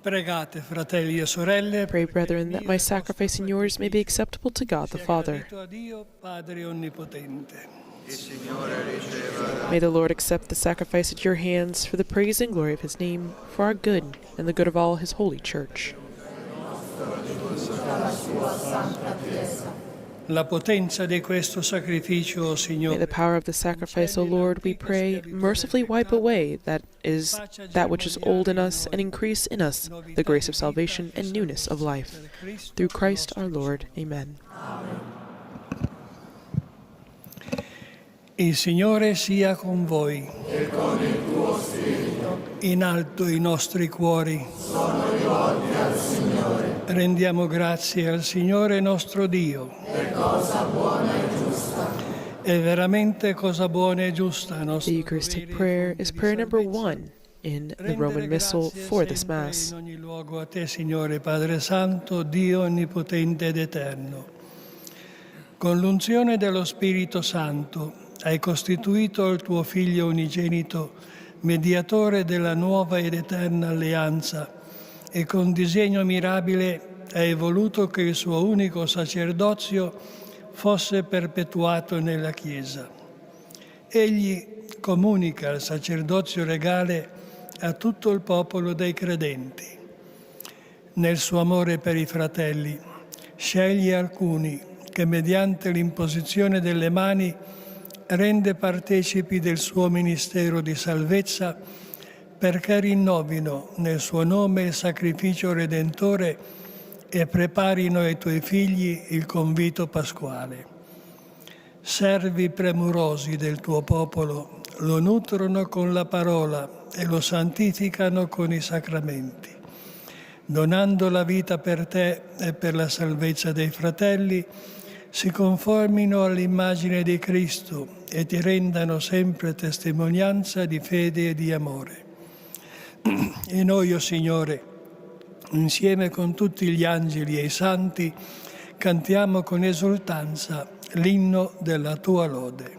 Pregate, fratelli e sorelle, Pray, brethren, that my sacrifice and yours may be acceptable to God the Father. a Dio Padre Onnipotente. May the Lord accept the sacrifice at your hands for the praise and glory of his name, for our good and the good of all his holy church. La potenza di questo sacrificio, o May Signore, the power of the sacrifice, O Lord, we pray, mercifully wipe away that which is old in us, and increase in us the grace of salvation and newness of life. Through Christ our Lord. Amen. il Signore sia con voi. e con il tuo spirito. In alto i nostri cuori. Sono rivolti al Signore. Rendiamo grazie al Signore nostro Dio. È cosa buona e giusta. È veramente cosa buona e giusta. The Eucharistic prayer is prayer number 1 in the Roman Missal for this Mass. In ogni luogo a te, Signore Padre Santo, Dio onnipotente ed eterno. Con l'unzione dello Spirito Santo hai costituito il tuo Figlio unigenito, mediatore della nuova ed eterna alleanza, e con disegno mirabile hai voluto che il suo unico sacerdozio fosse perpetuato nella Chiesa. Egli comunica il sacerdozio regale a tutto il popolo dei credenti. Nel suo amore per i fratelli, sceglie alcuni che mediante l'imposizione delle mani rende partecipi del suo ministero di salvezza, perché rinnovino nel suo nome il sacrificio redentore e preparino ai tuoi figli il convito pasquale. Servi premurosi del tuo popolo lo nutrono con la parola e lo santificano con i sacramenti. Donando la vita per te e per la salvezza dei fratelli, si conformino all'immagine di Cristo e ti rendano sempre testimonianza di fede e di amore. E noi, o Signore, insieme con tutti gli angeli e i santi, cantiamo con esultanza l'inno della tua lode.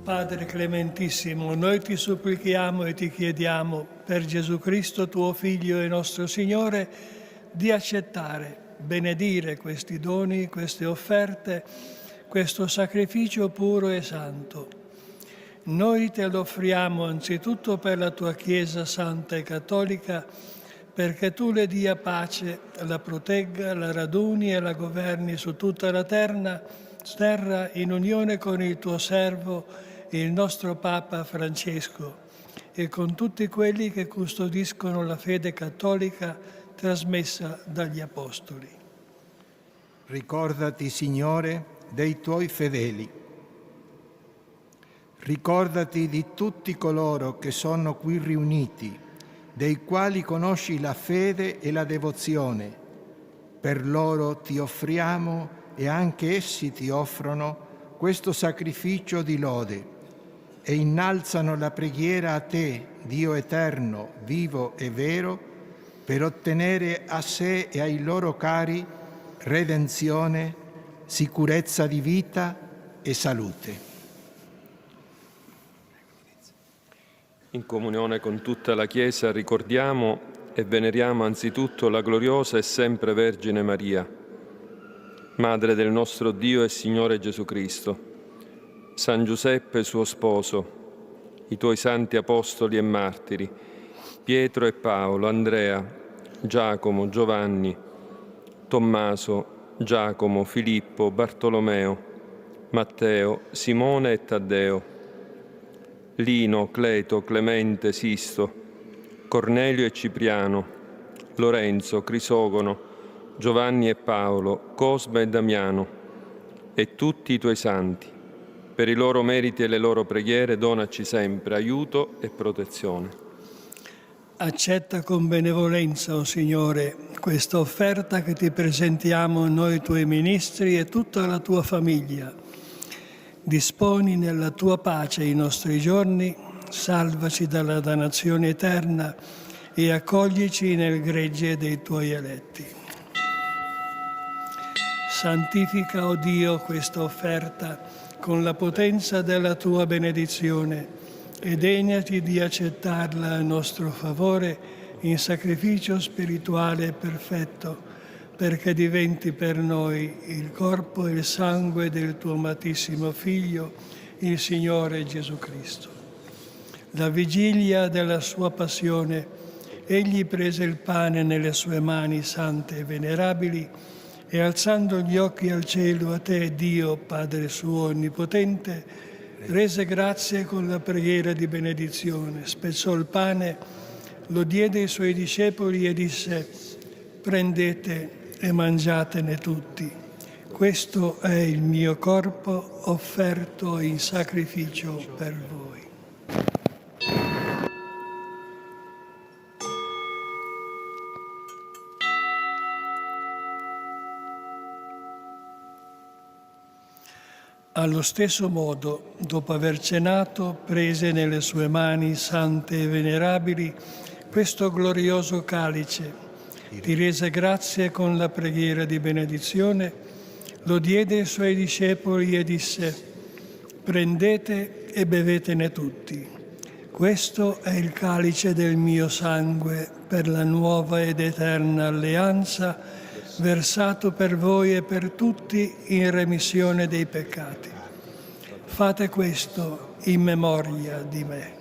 Padre clementissimo, noi ti supplichiamo e ti chiediamo, per Gesù Cristo, tuo Figlio e nostro Signore, di accettare, benedire questi doni, queste offerte, questo sacrificio puro e santo. Noi te lo offriamo anzitutto per la tua Chiesa santa e cattolica, perché tu le dia pace, la protegga, la raduni e la governi su tutta la terra in unione con il tuo servo, il nostro Papa Francesco, e con tutti quelli che custodiscono la fede cattolica trasmessa dagli Apostoli. Ricordati, Signore, dei tuoi fedeli. Ricordati di tutti coloro che sono qui riuniti, dei quali conosci la fede e la devozione. Per loro ti offriamo e anche essi ti offrono questo sacrificio di lode e innalzano la preghiera a te, Dio eterno, vivo e vero, per ottenere a sé e ai loro cari redenzione, sicurezza di vita e salute. In comunione con tutta la Chiesa ricordiamo e veneriamo anzitutto la gloriosa e sempre Vergine Maria, Madre del nostro Dio e Signore Gesù Cristo, San Giuseppe suo sposo, i tuoi santi apostoli e martiri, Pietro e Paolo, Andrea, Giacomo, Giovanni, Tommaso, Giacomo, Filippo, Bartolomeo, Matteo, Simone e Taddeo, Lino, Cleto, Clemente, Sisto, Cornelio e Cipriano, Lorenzo, Crisogono, Giovanni e Paolo, Cosma e Damiano, e tutti i tuoi santi. Per i loro meriti e le loro preghiere donaci sempre aiuto e protezione. Accetta con benevolenza, o Signore, questa offerta che ti presentiamo noi tuoi ministri e tutta la tua famiglia. Disponi nella tua pace i nostri giorni, salvaci dalla dannazione eterna e accoglici nel gregge dei tuoi eletti. Santifica, o Dio, questa offerta con la potenza della tua benedizione e degnati di accettarla a nostro favore in sacrificio spirituale perfetto, perché diventi per noi il corpo e il sangue del tuo amatissimo Figlio, il Signore Gesù Cristo. La vigilia della sua passione, egli prese il pane nelle sue mani sante e venerabili e alzando gli occhi al cielo a te, Dio, Padre suo onnipotente, rese grazie con la preghiera di benedizione, spezzò il pane, lo diede ai suoi discepoli e disse: prendete e mangiatene tutti. Questo è il mio corpo offerto in sacrificio per voi. Allo stesso modo, dopo aver cenato, prese nelle sue mani sante e venerabili questo glorioso calice, ti rese grazie con la preghiera di benedizione, lo diede ai suoi discepoli e disse: prendete e bevetene tutti. Questo è il calice del mio sangue per la nuova ed eterna alleanza, versato per voi e per tutti in remissione dei peccati. Fate questo in memoria di me.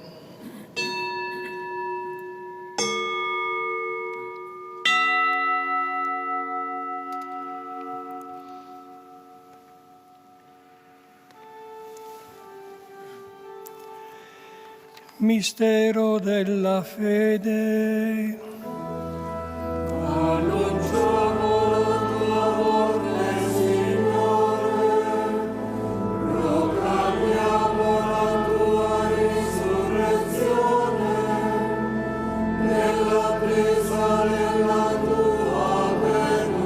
Mistero della fede. Annunciamo la tua morte, Signore, proclamiamo la tua risurrezione, nell'attesa della tua venuta.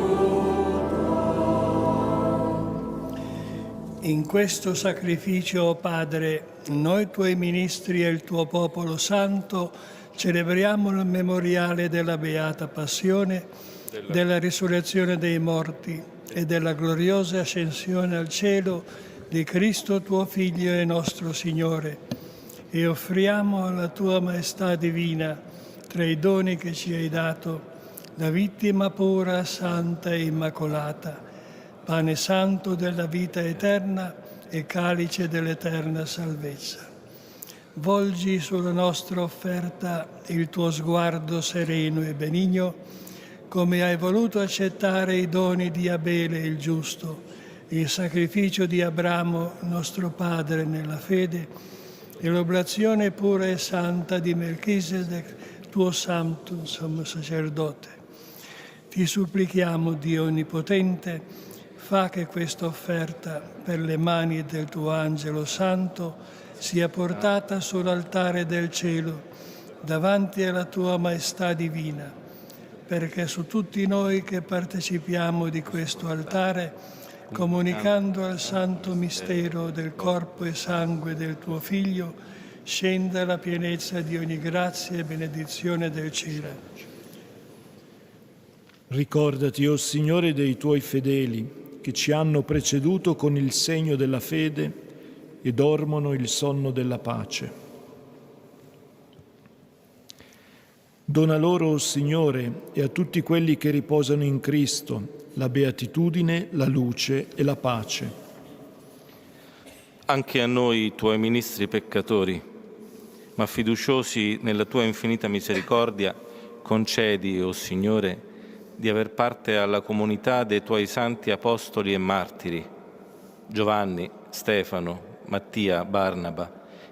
In questo sacrificio, o Padre, noi tuoi ministri e il tuo popolo santo celebriamo il memoriale della beata passione, della risurrezione dei morti e della gloriosa ascensione al cielo di Cristo tuo Figlio e nostro Signore, e offriamo alla tua maestà divina, tra i doni che ci hai dato, la vittima pura, santa e immacolata, pane santo della vita eterna e calice dell'eterna salvezza. Volgi sulla nostra offerta il tuo sguardo sereno e benigno, come hai voluto accettare i doni di Abele il giusto, il sacrificio di Abramo, nostro padre nella fede, e l'oblazione pura e santa di Melchisedec, tuo santo sommo sacerdote. Ti supplichiamo, Dio Onnipotente, fa che questa offerta per le mani del tuo angelo santo sia portata sull'altare del cielo davanti alla tua maestà divina, perché su tutti noi che partecipiamo di questo altare, comunicando al santo mistero del corpo e sangue del tuo Figlio, scenda la pienezza di ogni grazia e benedizione del cielo. Ricordati, o Signore, dei tuoi fedeli che ci hanno preceduto con il segno della fede e dormono il sonno della pace. Dona loro, o Signore, e a tutti quelli che riposano in Cristo, la beatitudine, la luce e la pace. Anche a noi, tuoi ministri peccatori, ma fiduciosi nella tua infinita misericordia, concedi, o Signore, di aver parte alla comunità dei tuoi santi apostoli e martiri, Giovanni, Stefano, Mattia, Barnaba,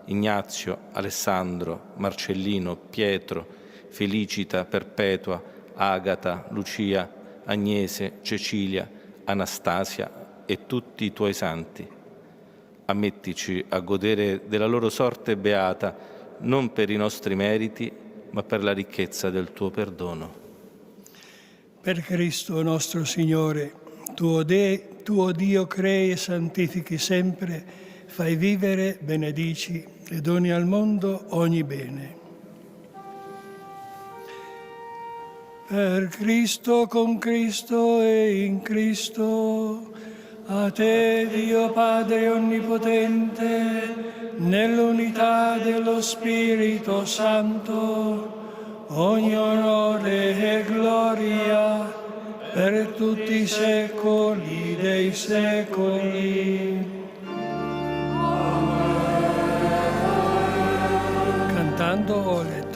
Ignazio, Alessandro, Marcellino, Pietro, Felicita, Perpetua, Agata, Lucia, Agnese, Cecilia, Anastasia e tutti i tuoi santi. Ammettici a godere della loro sorte beata, non per i nostri meriti, ma per la ricchezza del tuo perdono. Per Cristo nostro Signore, tuo Dio crei e santifichi sempre, fai vivere, benedici e doni al mondo ogni bene. Per Cristo, con Cristo e in Cristo, a te Dio Padre Onnipotente, nell'unità dello Spirito Santo, ogni onore e gloria per tutti i secoli dei secoli. Cantando ho letto.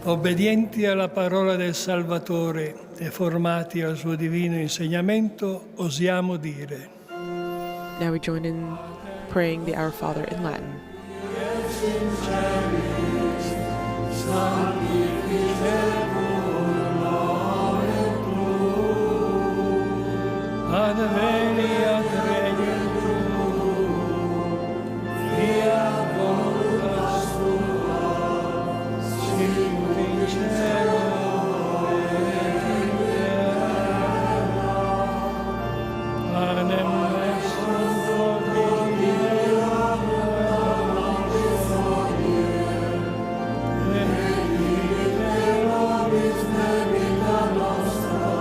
Obbedienti alla parola del Salvatore e formati al suo divino insegnamento, osiamo dire. Now we join in praying the Our Father in Latin. Adveniat regnum tuum, fiat voluntas tua, sicut in cielo et in terra. Panem nostrum quotidianum nobis hodie, et dimitte nobis debita nostra,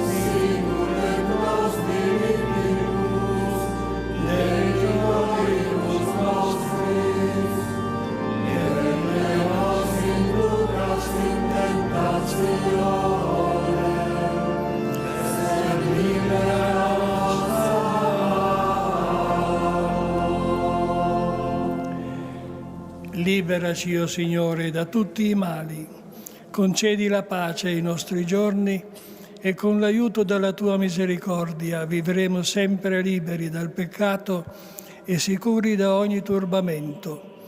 sicut et nos dimittimus debitoribus nostris, et ne nos inducas in tentationem, sed libera nos a male. Liberaci, o Signore, da tutti i mali. Concedi la pace ai nostri giorni e con l'aiuto della tua misericordia vivremo sempre liberi dal peccato e sicuri da ogni turbamento,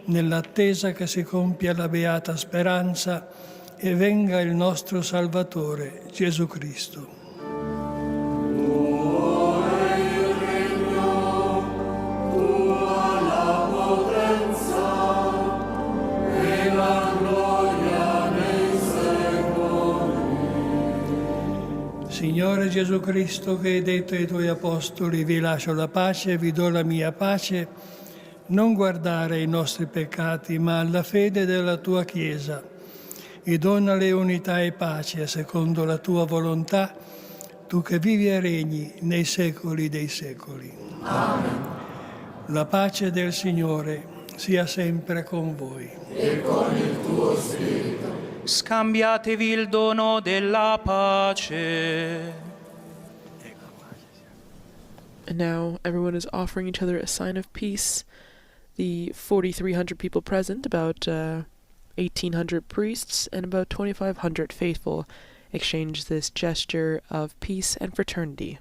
nell'attesa che si compia la beata speranza e venga il nostro Salvatore, Gesù Cristo. Signore Gesù Cristo, che hai detto ai tuoi apostoli, vi lascio la pace, vi do la mia pace, non guardare ai nostri peccati, ma alla fede della tua Chiesa, e donale unità e pace secondo la tua volontà, tu che vivi e regni nei secoli dei secoli. Amen. La pace del Signore sia sempre con voi. E con il tuo spirito. Scambiatevi il dono della pace. And now everyone is offering each other a sign of peace. The 4,300 people present, about 1,800 priests, and about 2,500 faithful exchange this gesture of peace and fraternity.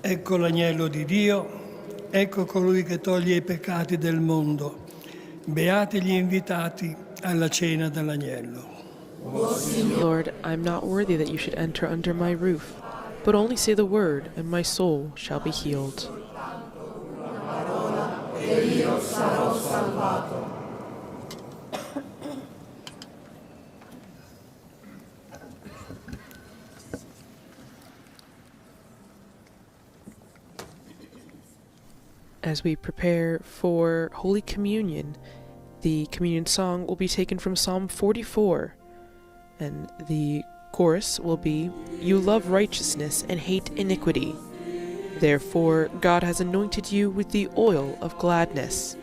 Ecco l'agnello di Dio, ecco colui che toglie i peccati del mondo. Beati gli invitati alla cena dell'agnello. Lord, I am not worthy that you should enter under my roof, but only say the word, and my soul shall be healed. As we prepare for Holy Communion, the communion song will be taken from Psalm 44, and the chorus will be, "You love righteousness and hate iniquity. Therefore God has anointed you with the oil of gladness."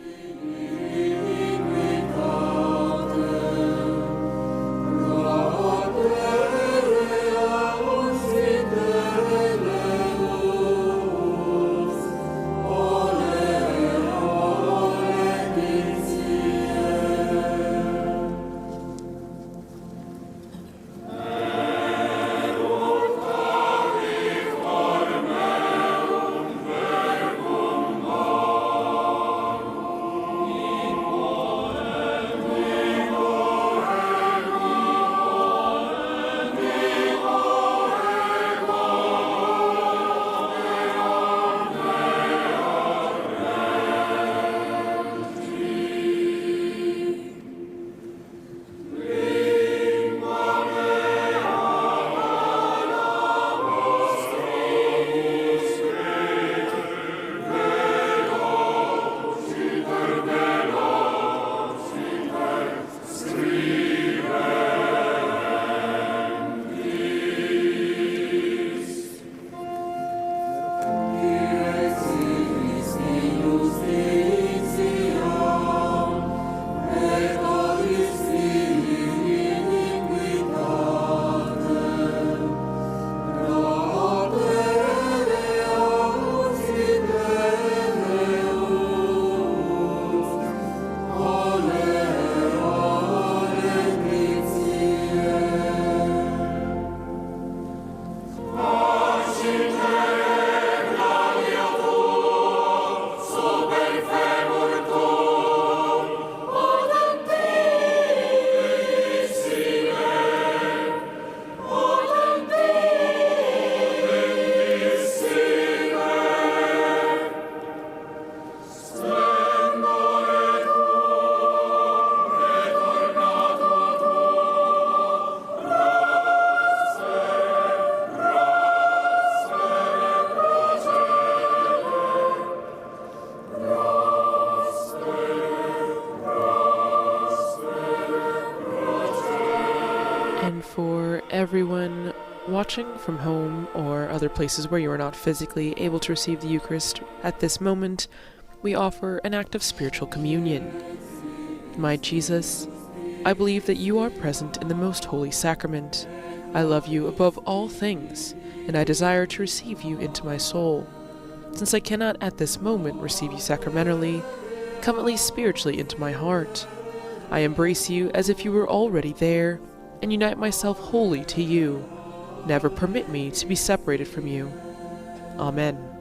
And for everyone watching from home or other places where you are not physically able to receive the Eucharist at this moment, we offer an act of spiritual communion. My Jesus, I believe that you are present in the most holy sacrament. I love you above all things, and I desire to receive you into my soul. Since I cannot at this moment receive you sacramentally, come at least spiritually into my heart. I embrace you as if you were already there, and unite myself wholly to you. Never permit me to be separated from you. Amen.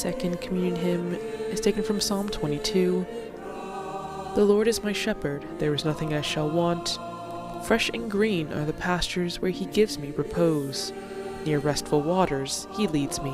Second communion hymn is taken from Psalm 22. The Lord is my shepherd, there is nothing I shall want. Fresh and green are the pastures where he gives me repose. Near restful waters he leads me.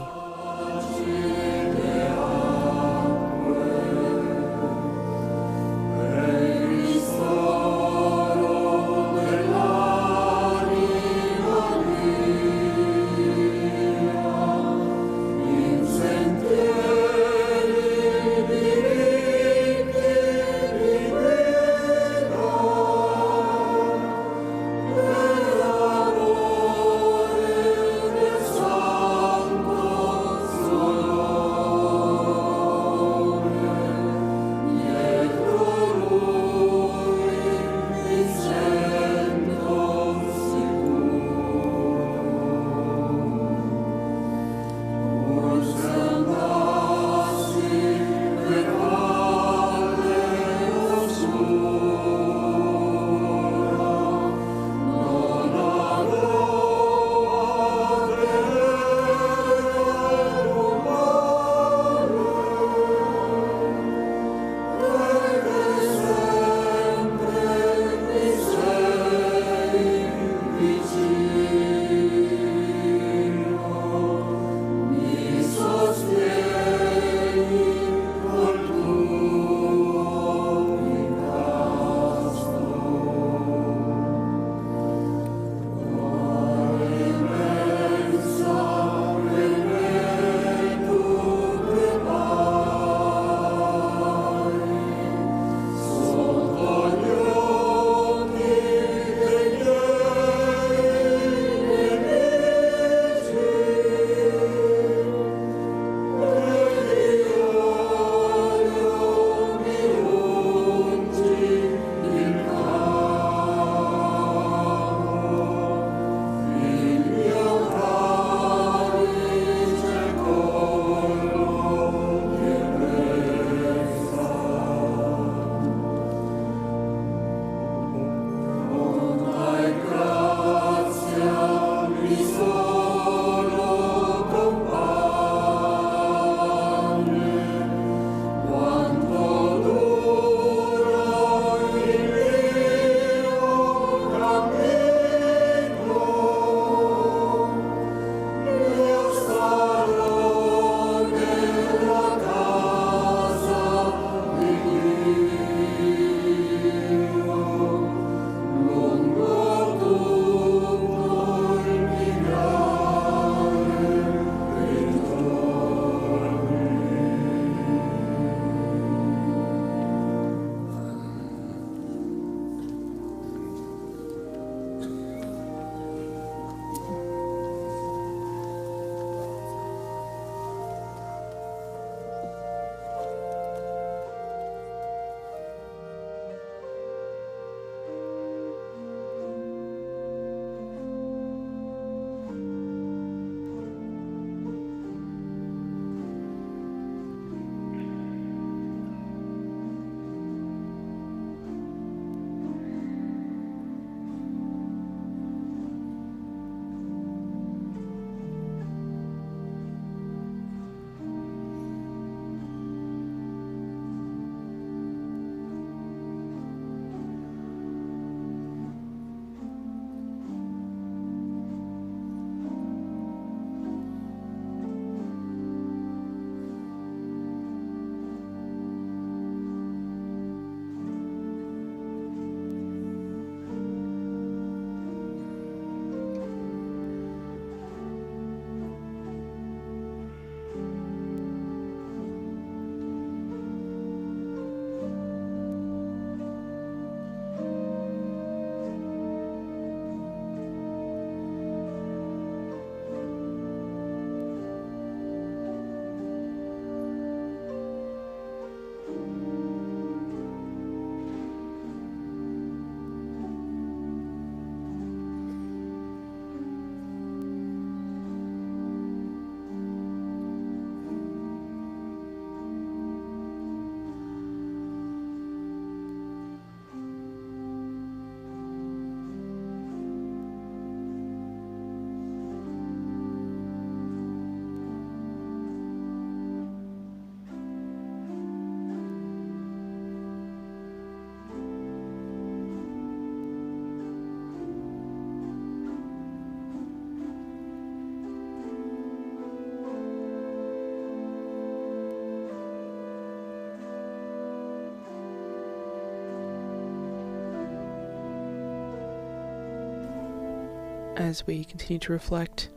as we continue to reflect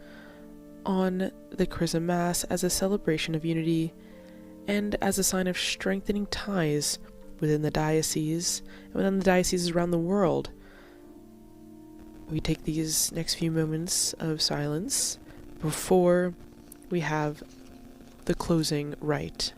on the Chrism Mass as a celebration of unity and as a sign of strengthening ties within the diocese and within the dioceses around the world. We take these next few moments of silence before we have the closing rite.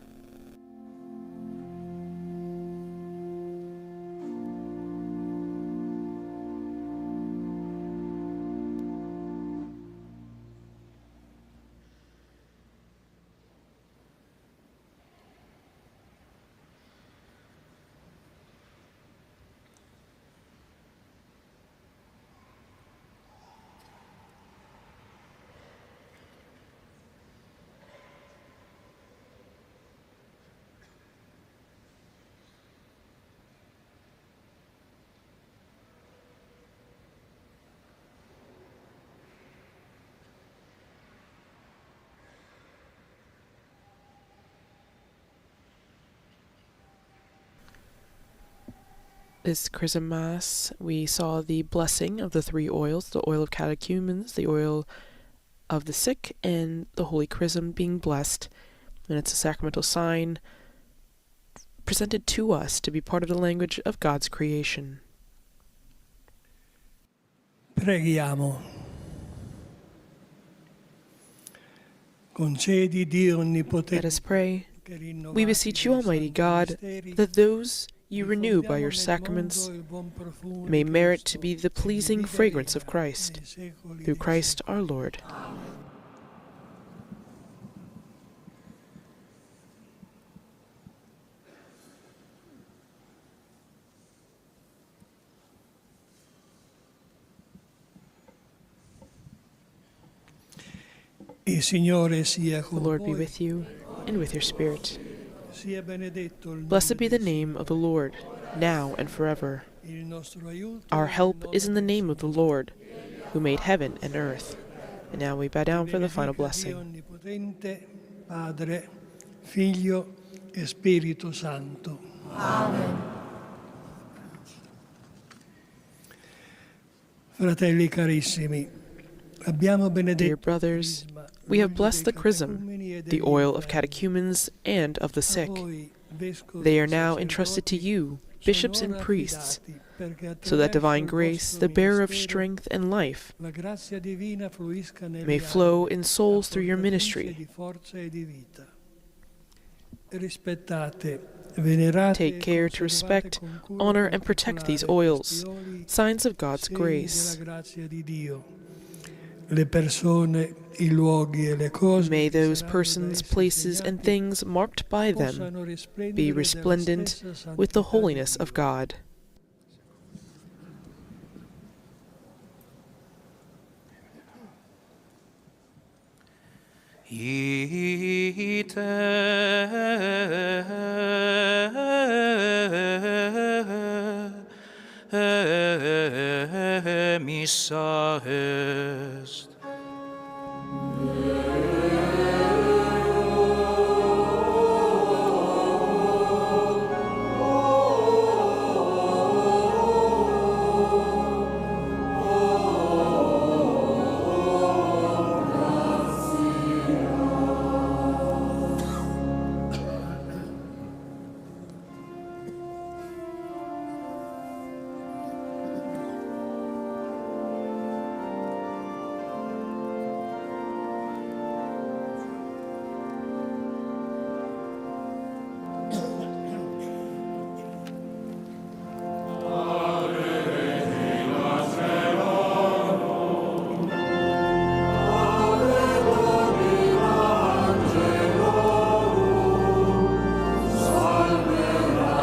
This Chrism Mass, we saw the blessing of the three oils, the oil of catechumens, the oil of the sick, and the Holy Chrism being blessed. And it's a sacramental sign presented to us to be part of the language of God's creation. Preghiamo. Concedi, Dio onnipotente. Let us pray. We beseech you, Almighty God, that those you renew by your sacraments may merit to be the pleasing fragrance of Christ, through Christ our Lord. The Lord be with you, and with your spirit. Blessed be the name of the Lord, now and forever. Our help is in the name of the Lord, who made heaven and earth. And now we bow down for the final blessing. Padre, Figlio e Spirito Santo. Amen. Fratelli carissimi, abbiamo benedetto. Dear brothers, we have blessed the Chrism, the oil of catechumens and of the sick. They are now entrusted to you, bishops and priests, so that divine grace, the bearer of strength and life, may flow in souls through your ministry. Take care to respect, honor, and protect these oils, signs of God's grace. May those persons, places, and things marked by them be resplendent with the holiness of God. Ite missa est.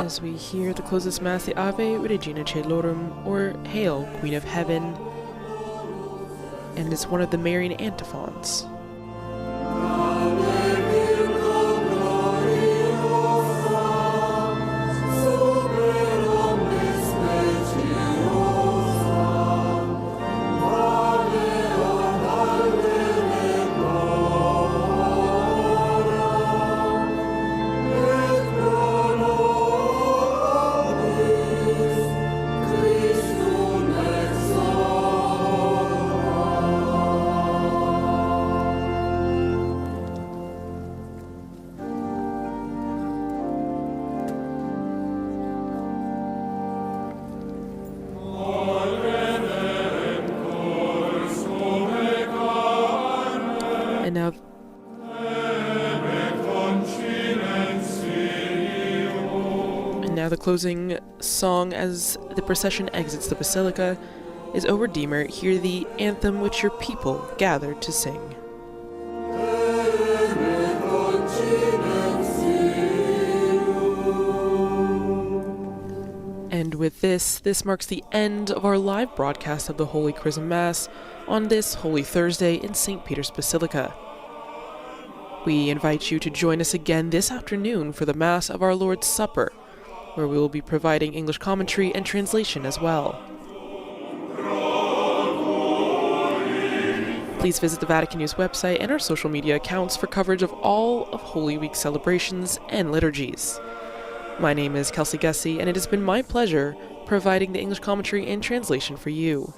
As we hear the close of this Mass, the Ave Regina Caelorum, or Hail, Queen of Heaven, and it's one of the Marian antiphons. And now the closing song as the procession exits the Basilica is O Redeemer, hear the anthem which your people gathered to sing. And with this marks the end of our live broadcast of the Holy Chrism Mass on this Holy Thursday in St. Peter's Basilica. We invite you to join us again this afternoon for the Mass of our Lord's Supper, where we will be providing English commentary and translation as well. Please visit the Vatican News website and our social media accounts for coverage of all of Holy Week celebrations and liturgies. My name is Kelsey Gussie, and it has been my pleasure providing the English commentary and translation for you.